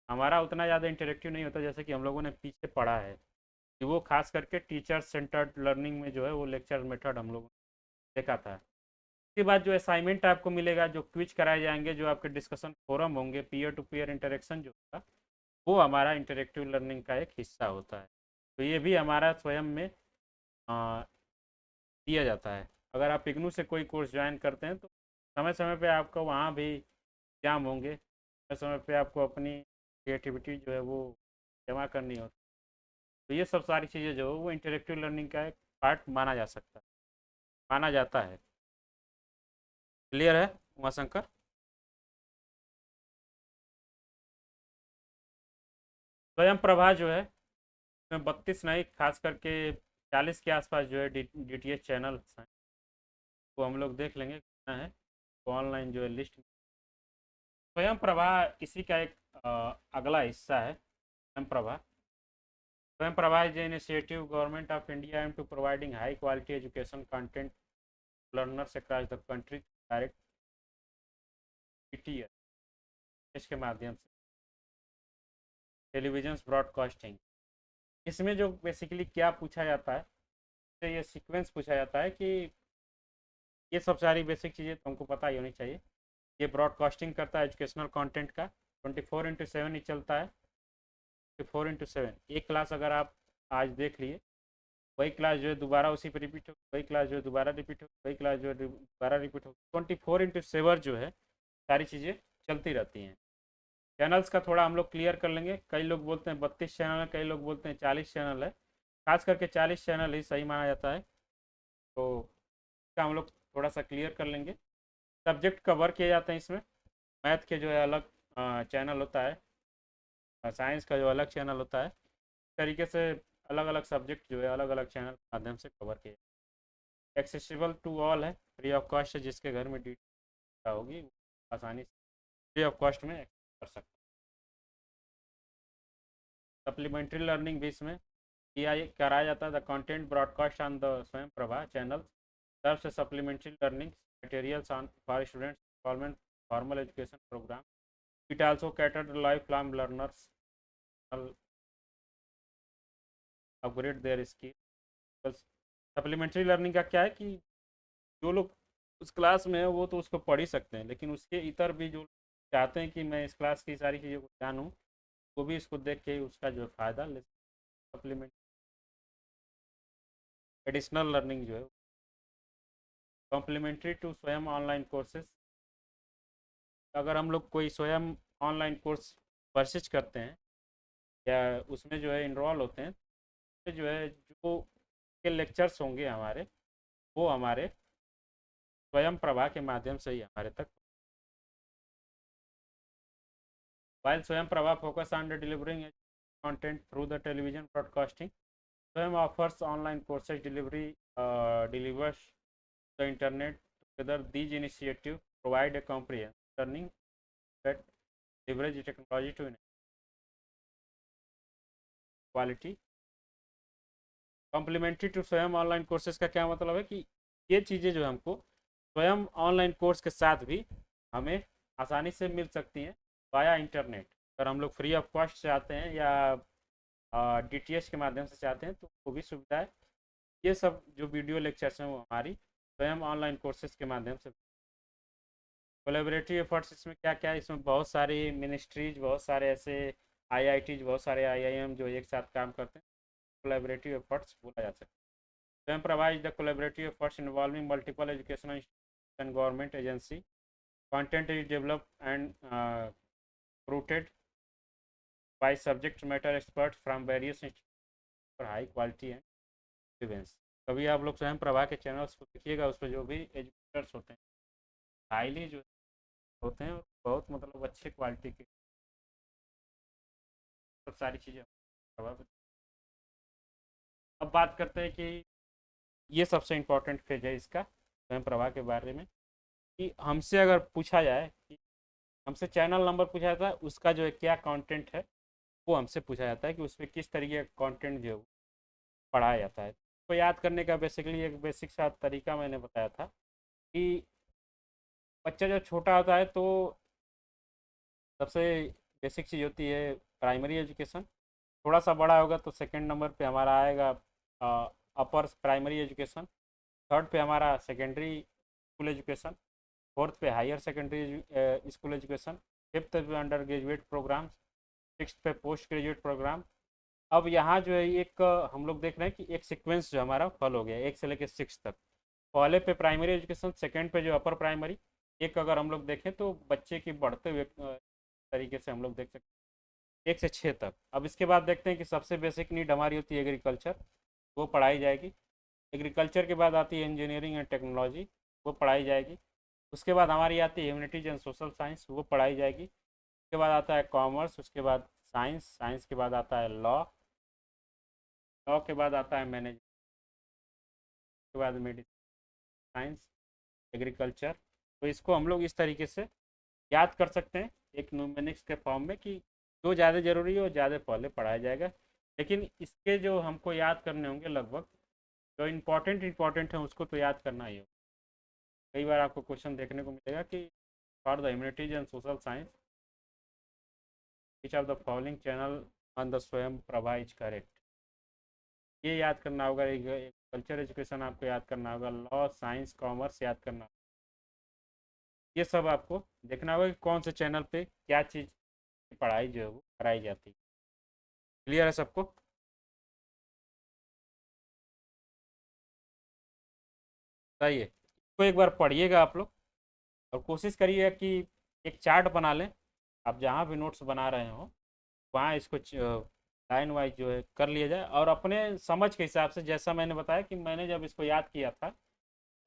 हमारा उतना ज़्यादा इंटरेक्टिव नहीं होता जैसे कि हम लोगों ने पीछे पढ़ा है कि वो खास करके टीचर सेंटर्ड लर्निंग में जो है वो लेक्चर मेथड हम लोगों ने देखा था। इसके बाद जो असाइनमेंट आपको मिलेगा, जो क्विज कराए जाएंगे, जो आपके डिस्कशन फोरम होंगे, पीयर टू पीयर इंटरेक्शन जो होगा वो हमारा इंटरेक्टिव लर्निंग का एक हिस्सा होता है। तो ये भी हमारा स्वयं में दिया जाता है। अगर आप इग्नू से कोई कोर्स ज्वाइन करते हैं तो समय समय पे आपको वहाँ भी एग्जाम होंगे, समय समय पे आपको अपनी क्रिएटिविटी जो है वो जमा करनी होती है। तो ये सब सारी चीज़ें जो है वो इंटरेक्टिव लर्निंग का एक पार्ट माना जा सकता है, माना जाता है। क्लियर है उमाशंकर? स्वयं प्रभा जो है इसमें 32 नहीं, खास करके 40 के आसपास जो है DTH चैनल हैं, वो हम लोग देख लेंगे कितना है, तो ऑनलाइन जो है लिस्ट। स्वयं प्रभा इसी का एक अगला हिस्सा है। Swayam Prabha, Swayam Prabha is initiative government of India aim to providing high quality education content learners across the country direct PTS इसके माध्यम से टेलीविजन ब्रॉडकास्टिंग। इसमें जो बेसिकली क्या पूछा जाता है, तो ये सीक्वेंस पूछा जाता है कि ये सब सारी बेसिक चीज़ें तुमको पता ही होनी चाहिए। ये ब्रॉडकास्टिंग करता है एजुकेशनल कंटेंट का, 24/7 ही चलता है। 24/7 एक क्लास अगर आप आज देख लिए, वही क्लास जो है दोबारा उसी पर रिपीट हो, वही क्लास जो है दोबारा रिपीट हो, वही क्लास जो है दोबारा रिपीट हो। 24/7 जो है सारी चीज़ें चलती रहती हैं। चैनल्स का थोड़ा हम लोग क्लियर कर लेंगे। कई लोग बोलते हैं 32 चैनल है, कई लोग बोलते हैं 40 चैनल है। खास करके 40 चैनल ही सही माना जाता है, तो इसका हम लोग थोड़ा सा क्लियर कर लेंगे। सब्जेक्ट कवर किए जाते हैं इसमें। मैथ के जो है अलग चैनल होता है, साइंस का जो अलग चैनल होता है। इस तरीके से अलग अलग सब्जेक्ट जो है अलग अलग चैनल के माध्यम से कवर किए। एक्सेसिबल टू ऑल है, फ्री ऑफ कॉस्ट है, जिसके घर में डीटा होगी आसानी से फ्री ऑफ कॉस्ट में कर सकते हैं। सप्लीमेंट्री लर्निंग भी इसमें किया कराया जाता है। The content broadcast on the Swayam Prabha channel serves a supplementary learning materials on for students involvement formal education program. It also catered to lifelong learners upgrade their skills. Supplementary learning का क्या है कि जो लोग उस क्लास में है वो तो उसको पढ़ ही सकते हैं, लेकिन उसके इतर भी जो चाहते हैं कि मैं इस क्लास की सारी चीज़ों को जानूँ, वो भी इसको देख के उसका जो फ़ायदा ले। सप्लीमेंट एडिशनल लर्निंग जो है complementary to Swayam online courses. अगर हम लोग कोई स्वयं ऑनलाइन कोर्स परचेज करते हैं या उसमें जो है इनरोल होते हैं, तो जो है जो के लेक्चर्स होंगे हमारे, वो हमारे स्वयं प्रभा के माध्यम से ही हमारे तक। while स्वयं Prabha focus on the delivering content through the television broadcasting, Swayam offers online courses delivers the internet. Together, these initiatives provide a comprehensive learning that leverage technology to enhance quality. Complementary to Swayam online courses का क्या मतलब है कि ये चीज़ें जो हमको स्वयं ऑनलाइन कोर्स के साथ भी हमें आसानी से मिल सकती हैं वाया इंटरनेट। अगर हम लोग फ्री ऑफ कॉस्ट चाहते हैं या DTH के माध्यम से चाहते हैं तो वो भी सुविधा है। ये सब जो वीडियो लेक्चर्स हैं वो हमारी स्वयं ऑनलाइन कोर्सेज के माध्यम से। कोलेबरेटिव एफर्ट्स इसमें क्या क्या है, इसमें बहुत सारी मिनिस्ट्रीज, बहुत सारे ऐसे IITs, बहुत सारे IIM जो एक साथ काम करते हैं, कोलेबरेटिव एफर्ट्स बोला जा सकता है। Swayam Prabha is the collaborative efforts involving multiple educational institution and government agency. Content is developed and rooted by subject matter experts from various institutions for high quality and relevance। कभी आप लोग स्वयं प्रभा के चैनल्स को देखिएगा, उस पर जो भी एजुकेटर्स होते हैं हाईली जो होते हैं, बहुत मतलब अच्छे क्वालिटी के सब सारी चीज़ें प्रभावित। अब बात करते हैं कि ये सबसे इम्पोर्टेंट फेज है इसका स्वयं प्रभा के बारे में, कि हमसे अगर पूछा जाए कि हमसे चैनल नंबर पूछा जाता है, उसका जो है क्या कंटेंट है वो हमसे पूछा जाता है कि उसमें किस तरीके का कंटेंट जो पढ़ाया जाता है। तो याद करने का बेसिकली एक बेसिक सा तरीका मैंने बताया था कि बच्चा जब छोटा होता है तो सबसे बेसिक चीज़ होती है प्राइमरी एजुकेशन। थोड़ा सा बड़ा होगा तो सेकंड नंबर पे हमारा आएगा अपर प्राइमरी एजुकेशन, थर्ड पे हमारा सेकेंडरी स्कूल एजुकेशन, फोर्थ पे higher secondary school education, fifth पे अंडर ग्रेजुएट प्रोग्राम, सिक्स पे पोस्ट ग्रेजुएट प्रोग्राम। अब यहाँ जो है एक हम लोग देख रहे हैं कि एक सीक्वेंस जो हमारा फॉलो हो गया 1 से लेकर 6 तक। पहले पे प्राइमरी एजुकेशन, सेकंड पे जो अपर प्राइमरी, एक अगर हम लोग देखें तो बच्चे की बढ़ते हुए तरीके से हम लोग देख सकते हैं 1 से 6 तक। अब इसके बाद देखते हैं कि सबसे बेसिक नीड हमारी होती है एग्रीकल्चर, वो पढ़ाई जाएगी। एग्रीकल्चर के बाद आती है इंजीनियरिंग एंड टेक्नोलॉजी, वो पढ़ाई जाएगी। उसके बाद हमारी आती है ह्यूमैनिटीज एंड सोशल साइंस, वो पढ़ाई जाएगी। उसके बाद आता है कॉमर्स, उसके बाद साइंस, साइंस के बाद आता है लॉ, लॉ के बाद आता है मैनेजमेंट के बाद मेडिसिन साइंस, एग्रीकल्चर। तो इसको हम लोग इस तरीके से याद कर सकते हैं एक न्यूमेरिक्स के फॉर्म में कि जो ज़्यादा ज़रूरी है वो ज़्यादा पहले पढ़ाया जाएगा। लेकिन इसके जो हमको याद करने होंगे लगभग जो इम्पोर्टेंट है उसको तो याद करना ही होगा। कई बार आपको क्वेश्चन देखने को मिलेगा कि for the humanities and social science which of the following channel on the Swayam Prabha is correct, ये याद करना होगा। एक कल्चर एजुकेशन आपको याद करना होगा, लॉ साइंस कॉमर्स याद करना, ये सब आपको देखना होगा कि कौन से चैनल पे क्या चीज़ की पढ़ाई जो है वो कराई जाती है। क्लियर है सबको? सही है, इसको एक बार पढ़िएगा आप लोग और कोशिश करिएगा कि एक चार्ट बना लें। आप जहाँ भी नोट्स बना रहे हो वहाँ इसको लाइन वाइज जो है कर लिया जाए, और अपने समझ के हिसाब से जैसा मैंने बताया कि मैंने जब इसको याद किया था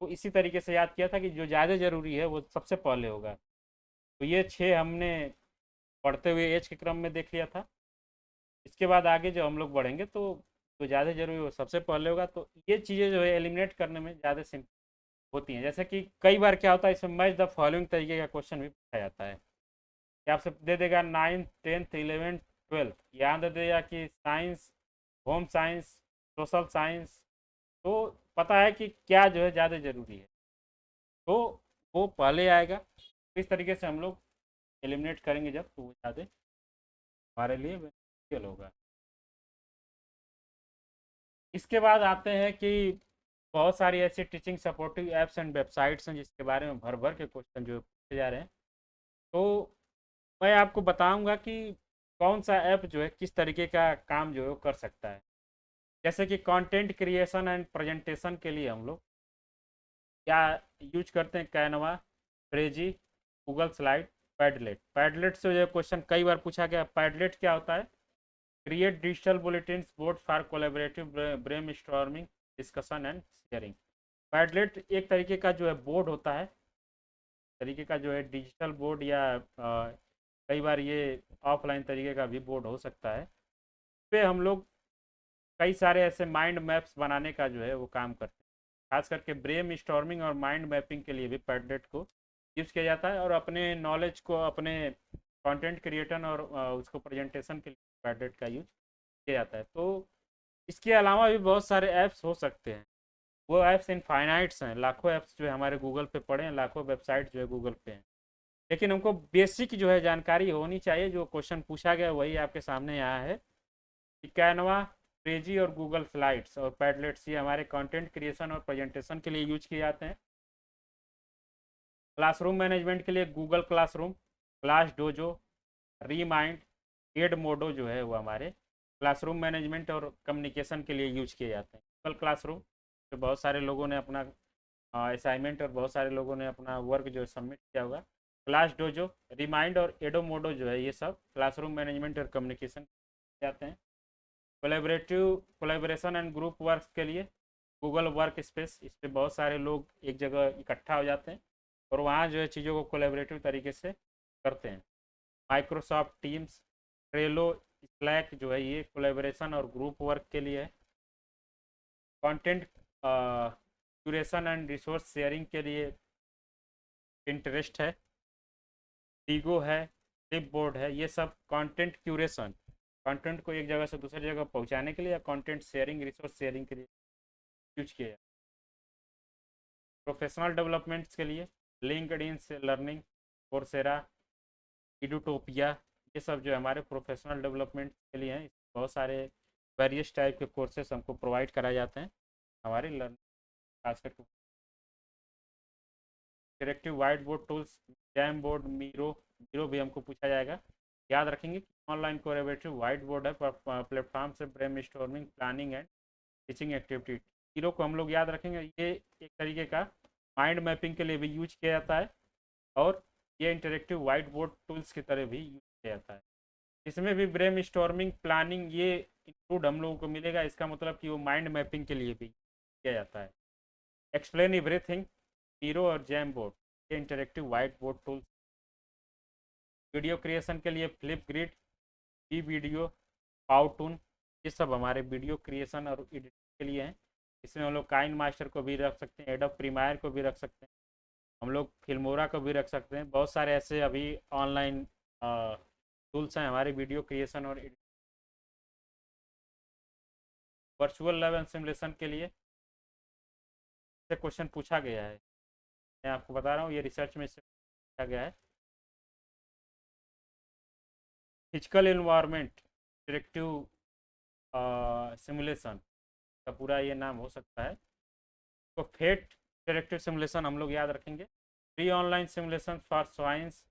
तो इसी तरीके से याद किया था कि जो ज़्यादा ज़रूरी है वो सबसे पहले होगा। तो ये 6 हमने पढ़ते हुए एज के क्रम में देख लिया था। इसके बाद आगे जो हम लोग बढ़ेंगे तो जो ज़्यादा ज़रूरी वो सबसे पहले होगा। तो ये चीज़ें जो है एलिमिनेट करने में ज़्यादा सिंपल होती हैं। जैसे कि कई बार क्या होता है इसमें मैच द फॉलोइंग तरीके का क्वेश्चन भी पूछा जाता है कि आपसे दे देगा 9th 10th 11th 12th, यहाँ दे देगा कि science, home science, social science. तो पता है कि क्या जो है ज़्यादा ज़रूरी है तो वो पहले आएगा। इस तरीके से हम लोग एलिमिनेट करेंगे जब तो वो ज़्यादा हमारे लिए बेनिफिशियल होगा। इसके बाद आते हैं कि बहुत सारी ऐसी teaching supportive apps and websites हैं जिसके बारे में भर भर के क्वेश्चन जो पूछे जा रहे हैं। तो मैं आपको बताऊंगा कि कौन सा ऐप जो है किस तरीके का काम जो है वो कर सकता है। जैसे कि कंटेंट क्रिएशन एंड प्रेजेंटेशन के लिए हम लोग क्या यूज करते हैं, Canva, Prezi, Google slide, Padlet. Padlet से जो क्वेश्चन कई बार पूछा गया, पैडलेट क्या होता है? Create digital bulletin board for collaborative brain storming discussion and sharing. Padlet एक तरीके का जो है बोर्ड होता है, तरीके का जो है डिजिटल बोर्ड या कई बार ये ऑफलाइन तरीके का भी बोर्ड हो सकता है। पे हम लोग कई सारे ऐसे माइंड मैप्स बनाने का जो है वो काम करते हैं। खास करके ब्रेन स्टॉर्मिंग और माइंड मैपिंग के लिए भी पैडलेट को यूज़ किया जाता है, और अपने नॉलेज को अपने कंटेंट क्रिएटर और उसको प्रेजेंटेशन के लिए पैडलेट का यूज किया जाता है। तो इसके अलावा भी बहुत सारे ऐप्स हो सकते हैं। वो ऐप्स इनफाइनाइट्स हैं, लाखों ऐप्स जो है हमारे गूगल पे पड़े हैं, लाखों वेबसाइट जो है गूगल पे हैं। लेकिन हमको बेसिक जो है जानकारी होनी चाहिए। जो क्वेश्चन पूछा गया वही आपके सामने यहाँ है कि कैनवा, फ्रेजी और गूगल स्लाइड्स और पैडलेट्स ये हमारे कंटेंट क्रिएशन और प्रेजेंटेशन के लिए यूज किए जाते हैं। क्लासरूम मैनेजमेंट के लिए गूगल क्लासरूम, क्लास डोजो, रीमाइंड, एडमोडो जो है वो हमारे क्लासरूम मैनेजमेंट और कम्युनिकेशन के लिए यूज किए जाते हैं। गूगल क्लासरूम तो बहुत सारे लोगों ने अपना असाइनमेंट और बहुत सारे लोगों ने अपना वर्क जो सबमिट किया होगा। क्लास डोजो, रिमाइंड और एडोमोडो जो है ये सब क्लासरूम मैनेजमेंट और कम्युनिकेशन जाते हैं। कोलेबरेशन एंड ग्रुप वर्क के लिए गूगल वर्क स्पेस, इस पर बहुत सारे लोग एक जगह इकट्ठा हो जाते हैं और वहाँ जो है चीज़ों को कोलेबरेटिव तरीके से करते हैं। माइक्रोसॉफ्ट टीम्स, ट्रेलो, स्लैक जो है ये कोलेबरेशन और ग्रुप वर्क के लिए है। Content curation and resource sharing के लिए इंटरेस्ट है, टीगो है, क्लिप बोर्ड है। ये सब कंटेंट क्यूरेशन, कंटेंट को एक जगह से दूसरी जगह पहुंचाने के लिए, या कंटेंट शेयरिंग रिसोर्स शेयरिंग के लिए यूज किया जाए। प्रोफेशनल डेवलपमेंट्स के लिए लिंक्डइन से लर्निंग, कोर्सेरा, इडूटोपिया, ये सब जो है हमारे प्रोफेशनल डेवलपमेंट के लिए हैं। बहुत सारे वेरियस टाइप के कोर्सेस हमको प्रोवाइड कराए जाते हैं हमारे लर्निंग, खास करके interactive white board tools, jam board, Miro. Miro भी हमको पूछा जाएगा, याद रखेंगे। ऑनलाइन कोलेबरेटिव वाइट बोर्ड है प्लेटफॉर्म से brain storming, planning and teaching activity. Miro को हम लोग याद रखेंगे, ये एक तरीके का माइंड मैपिंग के लिए भी यूज किया जाता है, और ये इंटरेक्टिव वाइट बोर्ड टूल्स की तरह भी यूज किया जाता है। इसमें भी ब्रेन स्टॉर्मिंग, प्लानिंग ये इंक्लूड हम लोगों को मिलेगा। इसका मतलब कि वो माइंड मैपिंग के लिए भी किया जाता है। एक्सप्लेन एवरीथिंग, मीरो और जैम बोर्ड ये interactive white board tools. Video creation के लिए फ्लिप ग्रिड, ई वीडियो, पावटून, ये सब हमारे वीडियो क्रिएशन और एडिटिंग के लिए हैं। इसमें हम लोग काइन मास्टर को भी रख सकते हैं, एडोब प्रीमियर को भी रख सकते हैं, हम लोग फिल्मोरा को भी रख सकते हैं। बहुत सारे ऐसे अभी ऑनलाइन टूल्स हैं हमारे वीडियो क्रिएशन और वर्चुअल लैब एंड सिमुलेशन के लिए से क्वेश्चन पूछा गया है। मैं आपको बता रहा हूँ, ये रिसर्च में से पूछा गया है। फिजिकल इन्वायरमेंट इंटरेक्टिव सिमुलेशन का पूरा ये नाम हो सकता है। तो फेट इंटरेक्टिव सिमुलेशन हम लोग याद रखेंगे। Free online simulation for science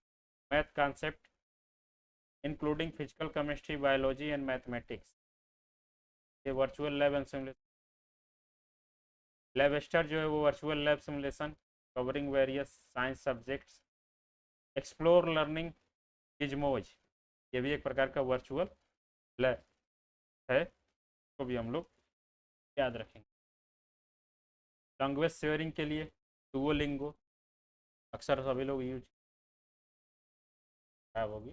math concept including physical chemistry biology and mathematics. ये virtual lab and simulation. Labster जो है वो virtual lab simulation covering various science subjects. Explore learning Gizmos, ये भी एक प्रकार का वर्चुअल लैब है, तो भी हम लोग याद रखेंगे। लैंग्वेज शेयरिंग के लिए डुओलिंगो अक्सर सभी लोग यूज होगी।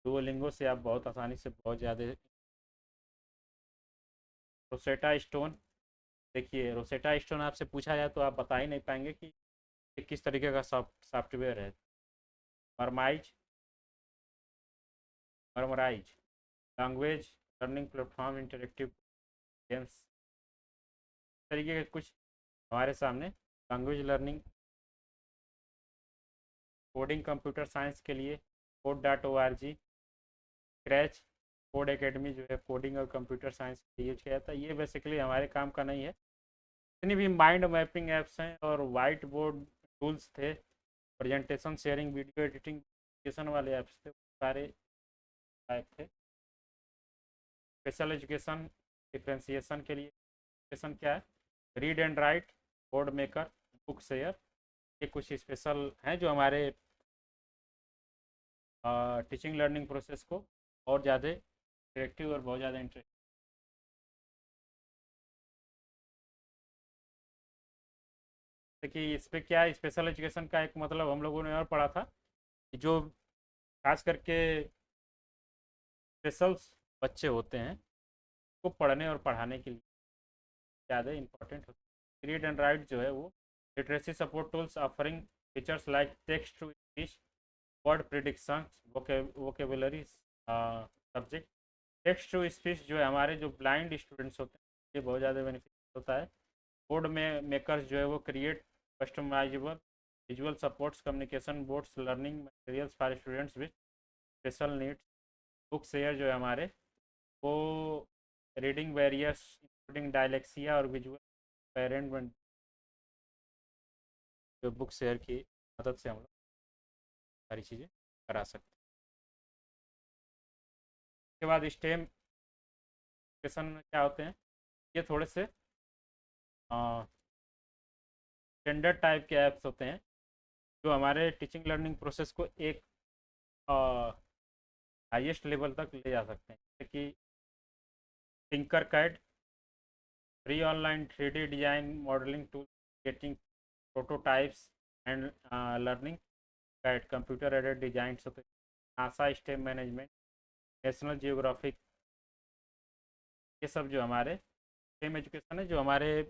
डुओलिंगो से आप बहुत आसानी से बहुत ज़्यादा। रोसेटा स्टोन, देखिए रोसेटा स्टोन आपसे पूछा जाए तो आप बता ही नहीं पाएंगे कि ये किस तरीके का सॉफ्टवेयर है। Memrise, Memrise language learning platform interactive games, तरीके के कुछ हमारे सामने language learning. Coding computer science के लिए code.org, क्रैच, कोड एकेडमी जो है कोडिंग और कंप्यूटर साइंस के लिए यूज किया जाता है। ये बेसिकली हमारे काम का नहीं है। जितनी भी माइंड मैपिंग ऐप्स हैं और वाइट बोर्ड टूल्स थे, प्रेजेंटेशन शेयरिंग वीडियो एडिटिंग वाले ऐप्स थे, सारे ऐप थे। स्पेशल एजुकेशन डिफ्रेंसिएशन के लिए एजुकेशन क्या है, read and right, board maker, book share, ये कुछ स्पेशल हैं जो हमारे टीचिंग लर्निंग प्रोसेस को और ज़्यादा इंटरेक्टिव और बहुत ज़्यादा इंटरेक्टिव। देखिए इस पर क्या है, स्पेशल एजुकेशन का एक मतलब हम लोगों ने और पढ़ा था कि जो खास करके स्पेशल बच्चे होते हैं को पढ़ने और पढ़ाने के लिए ज़्यादा इंपॉर्टेंट होता है। रीड एंड राइट जो है वो literacy support tools offering features like text to speech, word prediction, vocabulary subject. Text to speech जो है हमारे जो ब्लाइंड स्टूडेंट्स होते हैं ये बहुत ज़्यादा बेनिफिट होता है। बोर्ड में मेकर्स जो है वो create customisable visual supports communication boards learning materials for students with special needs. Book share जो है हमारे वो रीडिंग बैरियर्स इंक्लूडिंग डायलेक्सिया और विजुअल पेरेंट जो बुक शेयर की मदद से हम लोग सारी चीज़ें करा सकते हैं। उसके बाद स्टेम एजुकेशन में क्या होते हैं, ये थोड़े से स्टैंडर्ड टाइप के ऐप्स होते हैं जो हमारे टीचिंग लर्निंग प्रोसेस को एक हाईएस्ट लेवल तक ले जा सकते हैं। जैसे कि Tinkercad, free online 3D design modelling tool, getting prototypes and learning guide, computer aided design होते हैं। NASA STEM management, National Geographic, ये सब जो हमारे स्टेम एजुकेशन है जो हमारे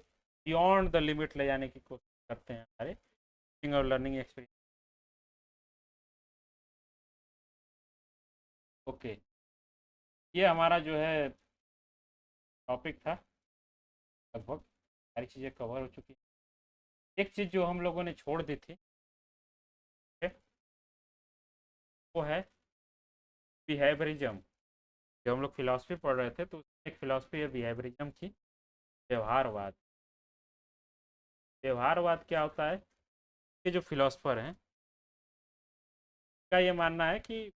बियॉन्ड द लिमिट ले जाने की कोशिश करते हैं हमारे टीचिंग और लर्निंग एक्सपीरियंस। ओके, ये हमारा जो है टॉपिक था, लगभग सारी चीज़ें कवर हो चुकी हैं। एक चीज़ जो हम लोगों ने छोड़ दी थी वो है बिहेवियरिज्म। जब हम लोग फिलॉसफी पढ़ रहे थे तो एक फिलॉसफी है बिहेवियरिज्म की, व्यवहारवाद। व्यवहारवाद क्या होता है, ये जो फिलोसफर हैं का ये मानना है कि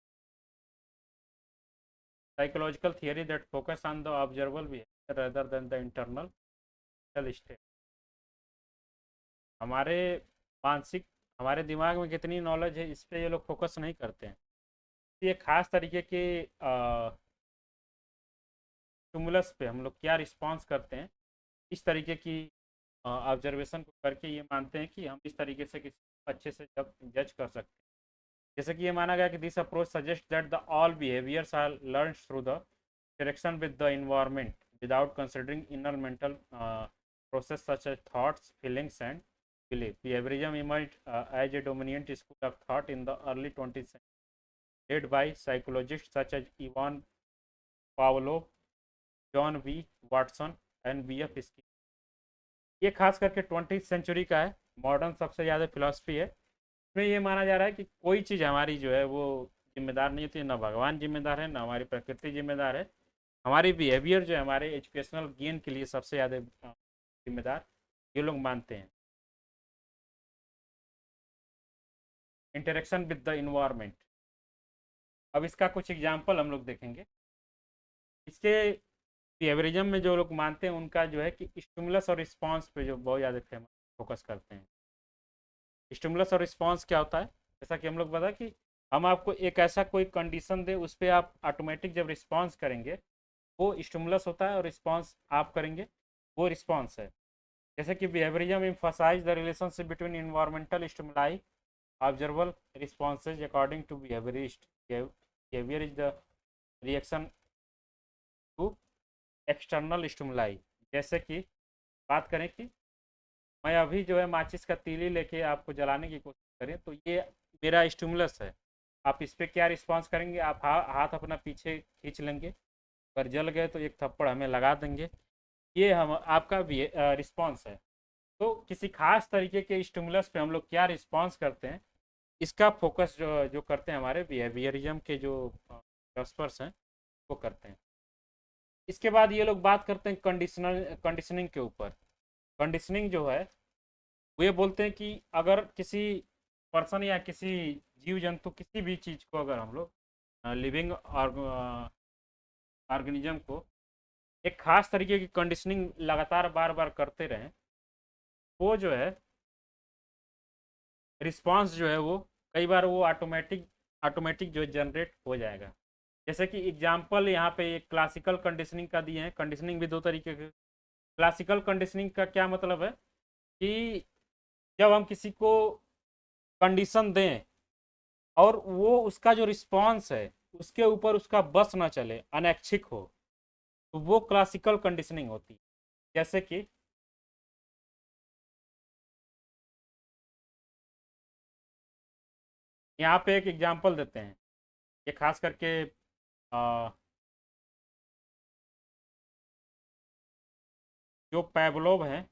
psychological theory that focus on the observable behaviour rather than the internal state. हमारे मानसिक, हमारे दिमाग में कितनी नॉलेज है इस पे ये लोग फोकस नहीं करते हैं। ये खास तरीके के स्टिमुलस पे हम लोग क्या रिस्पॉन्स करते हैं, इस तरीके की ऑब्जर्वेशन को करके ये मानते हैं कि हम इस तरीके से किसी अच्छे से जब जज कर सकते हैं। जैसे कि ये माना गया कि this approach suggest that the all behaviours are learn through the interaction with the environment without considering inner mental process such as thoughts, feelings, and belief. Behaviorism emerged as a dominant school of thought in the early 20th century, led by psychologists such as Ivan Pavlov, John V. Watson, and B.F. Skinner. ये खास करके 20th century का है, modern सबसे ज़्यादा philosophy है। इसमें ये माना जा रहा है कि कोई चीज़ हमारी जो है वो जिम्मेदार नहीं होती, ना भगवान जिम्मेदार है, ना हमारी प्रकृति जिम्मेदार है। हमारी बिहेवियर जो है हमारे एजुकेशनल गेन के लिए सबसे ज़्यादा जिम्मेदार ये लोग मानते हैं। इंटरेक्शन विद द इन्वायरमेंट, अब इसका कुछ एग्जांपल हम लोग देखेंगे। इसके बिहेवियरिज्म में जो लोग मानते हैं उनका जो है कि स्टिमुलस और रिस्पॉन्स पे जो बहुत ज़्यादा फेमस फोकस करते हैं। स्टिमुलस और रिस्पॉन्स क्या होता है, जैसा कि हम लोग बता कि हम आपको एक ऐसा कोई कंडीशन दे, उस पर आप ऑटोमेटिक जब रिस्पॉन्स करेंगे वो स्टिमुलस होता है, और रिस्पॉन्स आप करेंगे वो रिस्पॉन्स है। जैसे कि behaviourism emphasise the relationship between environmental stimuli observable responses according to behaviourist. Behaviour is the reaction to external stimuli. जैसे कि बात करें कि मैं अभी जो है माचिस का तीली लेके आपको जलाने की कोशिश करें, तो ये मेरा स्टिमुलस है। आप इस पर क्या रिस्पॉन्स करेंगे, आप हाथ अपना पीछे खींच लेंगे, अगर जल गए तो एक थप्पड़ हमें लगा देंगे, ये हम आपका रिस्पॉन्स है। तो किसी खास तरीके के स्टिमुलस पे हम लोग क्या रिस्पॉन्स करते हैं, इसका फोकस जो जो करते हैं हमारे बिहेवियरिज्म के जो फिलोसफर्स हैं वो करते हैं। इसके बाद ये लोग बात करते हैं कंडीशनिंग के ऊपर। कंडीशनिंग जो है वो ये बोलते हैं कि अगर किसी पर्सन या किसी जीव जंतु किसी भी चीज़ को अगर हम लोग लिविंग ऑर्गेनिज्म को एक खास तरीके की कंडीशनिंग लगातार बार बार करते रहें, वो जो है रिस्पांस जो है वो कई बार वो ऑटोमेटिक जो जनरेट हो जाएगा। जैसे कि एग्जांपल यहाँ पे एक क्लासिकल कंडीशनिंग का दिए हैं। कंडीशनिंग भी दो तरीके के। क्लासिकल कंडीशनिंग का क्या मतलब है कि जब हम किसी को कंडीशन दें और वो उसका जो रिस्पांस है उसके ऊपर उसका बस ना चले, अनैच्छिक हो, तो वो क्लासिकल कंडीशनिंग होती है। जैसे कि यहाँ पे एक एग्जांपल देते हैं, ये खास करके जो पैवलोव हैं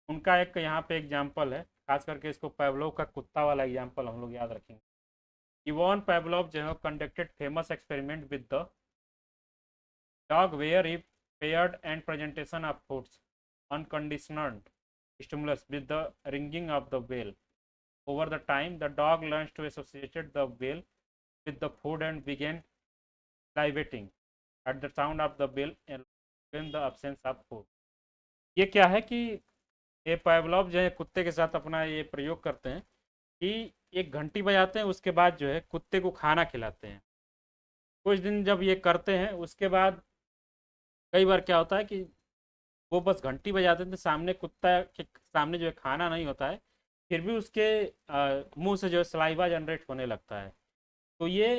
उनका एक यहाँ पे एग्जांपल है। खास करके इसको पैवलोव का कुत्ता वाला एग्जांपल हम लोग याद रखेंगे। इवान पैवलोव जो है conducted famous experiment with the dog where he paired and presentation of foods unconditioned stimulus with the ringing of the bell. Over the time, the dog learns to associate the bell with the food and began salivating at the sound of the bell in the absence of food. ये क्या है कि ये Pavlov जो है कुत्ते के साथ अपना ये प्रयोग करते हैं कि एक घंटी बजाते हैं, उसके बाद जो है कुत्ते को खाना खिलाते हैं। कुछ दिन जब ये करते हैं उसके बाद कई बार क्या होता है कि वो बस घंटी बजाते थे, सामने कुत्ता के सामने जो है खाना नहीं होता है, फिर भी उसके मुंह से जो है सलाइवा जनरेट होने लगता है। तो ये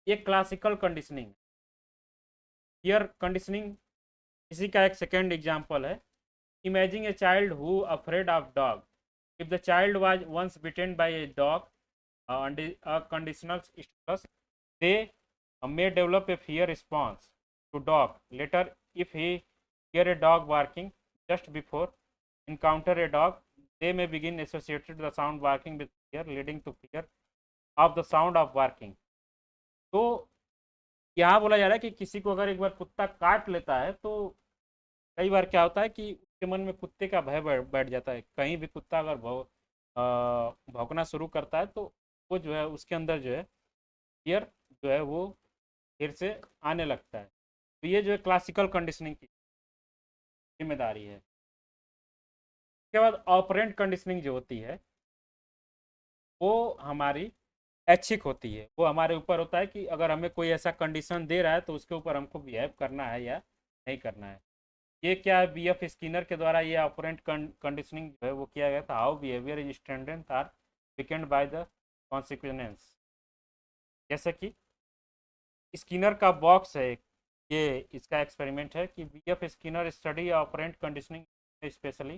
एक क्लासिकल कंडीशनिंग। ईयर कंडीशनिंग इसी का एक सेकेंड एग्जाम्पल है। Imagine a child who afraid of dog. If the child was once bitten by a dog conditional stimulus, they may develop a fear response to dog. Later, if he hear a dog barking just before encounter a dog, they may begin associated the sound barking with fear, leading to fear of the sound of barking. तो यहाँ बोला जा रहा है कि किसी को अगर एक बार कुत्ता काट लेता है तो कई बार क्या होता है कि उसके मन में कुत्ते का भय बैठ जाता है। कहीं भी कुत्ता अगर भौंकना शुरू करता है तो वो जो है उसके अंदर जो है फियर जो है वो फिर से आने लगता है। तो ये जो है क्लासिकल कंडीशनिंग की जिम्मेदारी है। उसके बाद ऑपरेंट कंडीशनिंग जो होती है वो हमारी ऐच्छिक होती है। वो हमारे ऊपर होता है कि अगर हमें कोई ऐसा कंडीशन दे रहा है तो उसके ऊपर हमको बिहेव करना है या नहीं करना है। ये क्या है, B.F. स्किनर के द्वारा ये ऑपरेंट कंडीशनिंग जो है वो किया गया था। How behaviour is strengthened or weakened by the consequence. जैसे कि स्किनर का बॉक्स है, ये इसका एक्सपेरिमेंट है कि B F Skinner study operant conditioning specially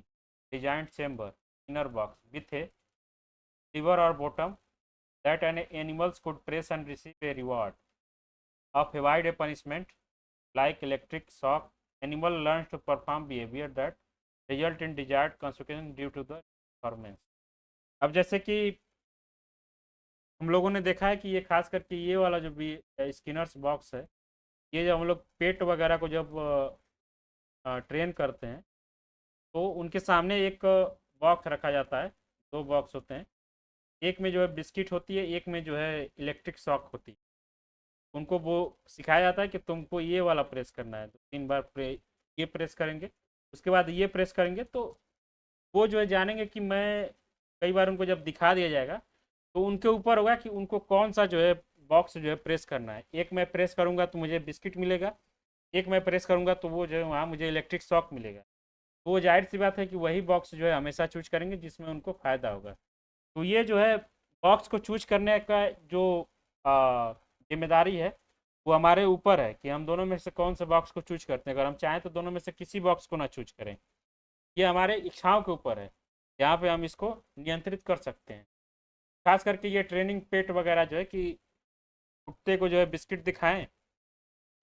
designed chamber inner box with a lever और bottom that an animals could press and receive a reward of avoid a punishment like electric shock. Animal learns to perform behavior that result in desired consequence due to the performance. अब जैसे कि हम लोगों ने देखा है कि ये खास करके ये वाला जो भी स्किनर्स बॉक्स है, ये जब हम लोग पेट वगैरह को जब ट्रेन करते हैं तो उनके सामने एक बॉक्स रखा जाता है। दो बॉक्स होते हैं, एक में जो है बिस्किट होती है, एक में जो है इलेक्ट्रिक शॉक होती है। उनको वो सिखाया जाता है कि तुमको ये वाला प्रेस करना है, तो 3 बार ये प्रेस करेंगे, उसके बाद ये प्रेस करेंगे, तो वो जो है जानेंगे कि मैं कई बार उनको जब दिखा दिया जाएगा तो उनके ऊपर होगा कि उनको कौन सा जो है बॉक्स जो है प्रेस करना है। एक मैं प्रेस करूँगा तो मुझे बिस्किट मिलेगा, एक मैं प्रेस करूँगा तो वो जो है वहाँ मुझे इलेक्ट्रिक शॉक मिलेगा। तो वो जाहिर सी बात है कि वही बॉक्स जो है हमेशा चूज करेंगे जिसमें उनको फ़ायदा होगा। तो ये जो है बॉक्स को चूज करने का जो जिम्मेदारी है वो हमारे ऊपर है कि हम दोनों में से कौन से बॉक्स को चूज करते हैं। अगर हम चाहें तो दोनों में से किसी बॉक्स को ना चूज करें, ये हमारे इच्छाओं के ऊपर है, यहाँ पे हम इसको नियंत्रित कर सकते हैं। खास करके ये ट्रेनिंग पेट वगैरह जो है कि कुत्ते को जो है बिस्किट दिखाएं,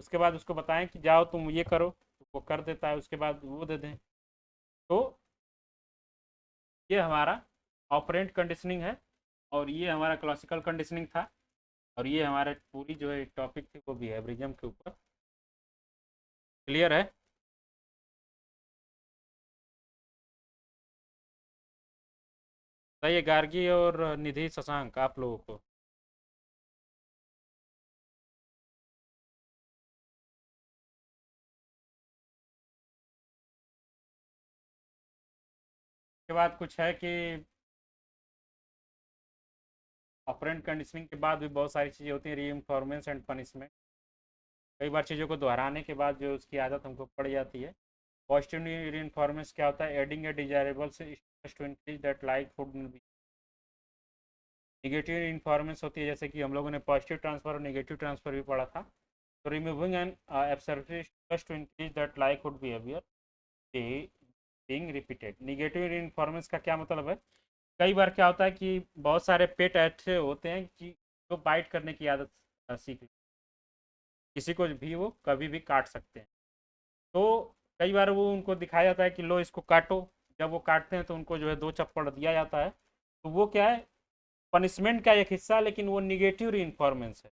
उसके बाद उसको बताएं कि जाओ तुम ये करो, तो वो कर देता है, उसके बाद वो दे दें। तो ये हमारा ऑपरेंट कंडीशनिंग है और ये हमारा क्लासिकल कंडीशनिंग था, और ये हमारे पूरी जो है टॉपिक थी वो बिहेवियरिज्म के ऊपर। क्लियर है? बताइए गार्गी और निधि शशांक आप लोगों को। के बाद कुछ है कि ऑपरेंट कंडीशनिंग के बाद भी बहुत सारी चीज़ें होती हैं, रीइंफॉर्मेंस एंड पनिशमेंट। कई बार चीज़ों को दोहराने के बाद जो उसकी आदत हमको पड़ जाती है। पॉजिटिव रीइंफॉर्मेंस क्या होता है? एडिंग ए डिजायरेबल से to increase that likelihood will be. Negative reinforcement होती है, जैसे कि हम लोगों ने पॉजिटिव ट्रांसफर और नेगेटिव ट्रांसफर भी पढ़ा था। तो रिमूविंग एन एब्सर्विटी to increase that likelihood behaviour being repeated. Negative reinforcement का क्या मतलब है? कई बार क्या होता है कि बहुत सारे पेट ऐसे होते हैं कि जो बाइट करने की आदत सीख, किसी को भी वो कभी भी काट सकते हैं। तो कई बार वो उनको दिखाया जाता है कि लो इसको काटो, जब वो काटते हैं तो उनको जो है 2 चप्पड़ दिया जाता है। तो वो क्या है? पनिशमेंट का एक हिस्सा, लेकिन वो निगेटिव रीइंफॉर्मेंस है।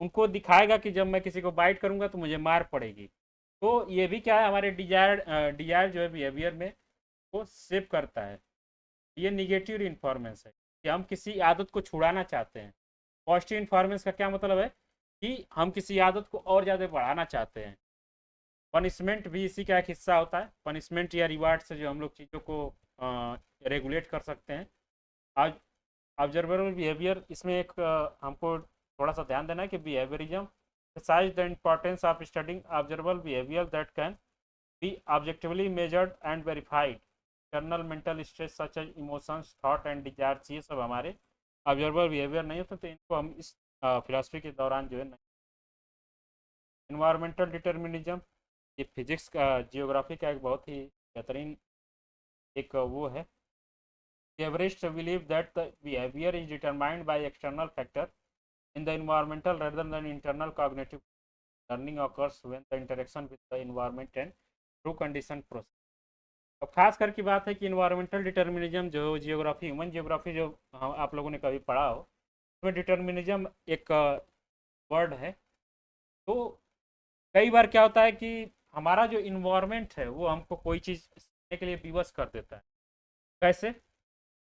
उनको दिखाएगा कि जब मैं किसी को बाइट करूंगा तो मुझे मार पड़ेगी। तो ये भी क्या है? हमारे डिजायर जो है बिहेवियर में वो सेव करता है। ये निगेटिव इन्फॉर्मेंस है कि हम किसी आदत को छुड़ाना चाहते हैं। पॉजिटिव इन्फॉर्मेंस का क्या मतलब है? कि हम किसी आदत को और ज़्यादा बढ़ाना चाहते हैं। पनिशमेंट भी इसी का एक हिस्सा होता है। पनिशमेंट या रिवार्ड से जो हम लोग चीज़ों को रेगुलेट कर सकते हैं। आज ऑब्जर्वेबल बिहेवियर, इसमें एक हमको थोड़ा सा ध्यान देना है कि behaviourism emphasize the importance of studying observable behavior that can be objectively measured and verified. Internal mental stress such as emotions, thought and desires, ये सब हमारे ऑब्जर्वेबल बिहेवियर नहीं होते, तो इनको हम इस फिलासफी के दौरान जो है नहीं। इन्वायरमेंटल डिटर्मिनिज्म, ये फिजिक्स का जियोग्राफी का एक बहुत ही बेहतरीन एक वो है। Theorists believe that the behavior is determined by external factor in the environmental rather than internal cognitive. Learning occurs when the interaction with the environment and through conditioned process. अब खास करके बात है कि इन्वायरमेंटल डिटर्मिनिज्म जो geography, human geography जो आप लोगों ने कभी पढ़ा हो, उसमें डिटर्मिनिज्म एक वर्ड है। तो कई बार क्या होता है कि हमारा जो इन्वायरमेंट है वो हमको कोई चीज़ सीखने के लिए विवश कर देता है। कैसे?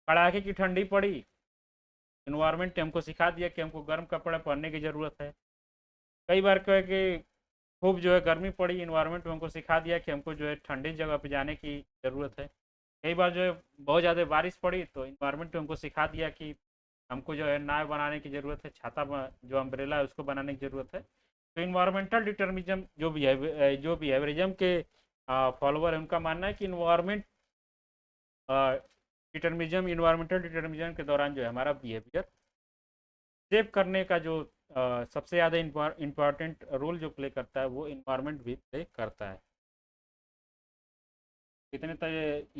कड़ाके की ठंडी पड़ी, इन्वायरमेंट ने हमको सिखा दिया कि हमको गर्म कपड़े पहनने की ज़रूरत है। कई बार क्या है कि खूब जो है गर्मी पड़ी, इन्वायरमेंट में हमको सिखा दिया कि हमको जो है ठंडी जगह पे जाने की ज़रूरत है। कई बार जो है बहुत ज़्यादा बारिश पड़ी तो इन्वायरमेंट ने हमको सिखा दिया कि हमको जो है नाव बनाने की ज़रूरत है, जो अम्ब्रेला है उसको बनाने की ज़रूरत है। तो इन्वायरमेंटल डिटर्मिज्म जो बिहेवियरिज्म के फॉलोअर है उनका मानना है कि इन्वायरमेंटल डिटर्मिज्म के दौरान जो है हमारा बिहेवियर सेव करने का जो सबसे ज़्यादा इम्पॉर्टेंट रोल जो प्ले करता है वो इन्वायरमेंट भी प्ले करता है। इतने तो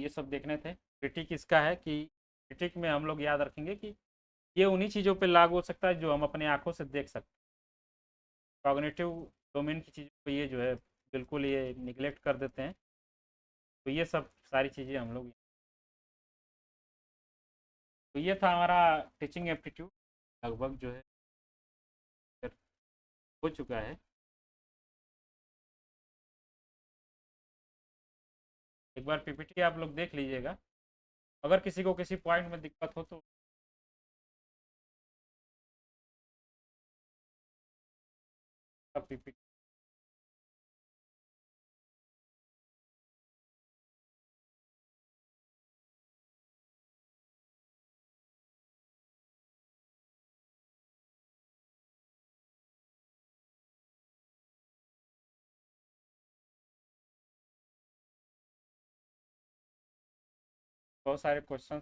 ये सब देखने थे। क्रिटिक इसका है कि क्रिटिक में हम लोग याद रखेंगे कि ये उन्हीं चीज़ों पे लागू हो सकता है जो हम अपने आंखों से देख सकते हैं। कॉग्निटिव डोमेन की चीज़ों को ये जो है बिल्कुल ये निगलेक्ट कर देते हैं। तो ये सब सारी चीज़ें हम लोग, तो ये था हमारा टीचिंग एप्टीट्यूड, लगभग जो है हो चुका है। एक बार पीपीटी आप लोग देख लीजिएगा, अगर किसी को किसी पॉइंट में दिक्कत हो तो पीपीटी बहुत सारे क्वेश्चन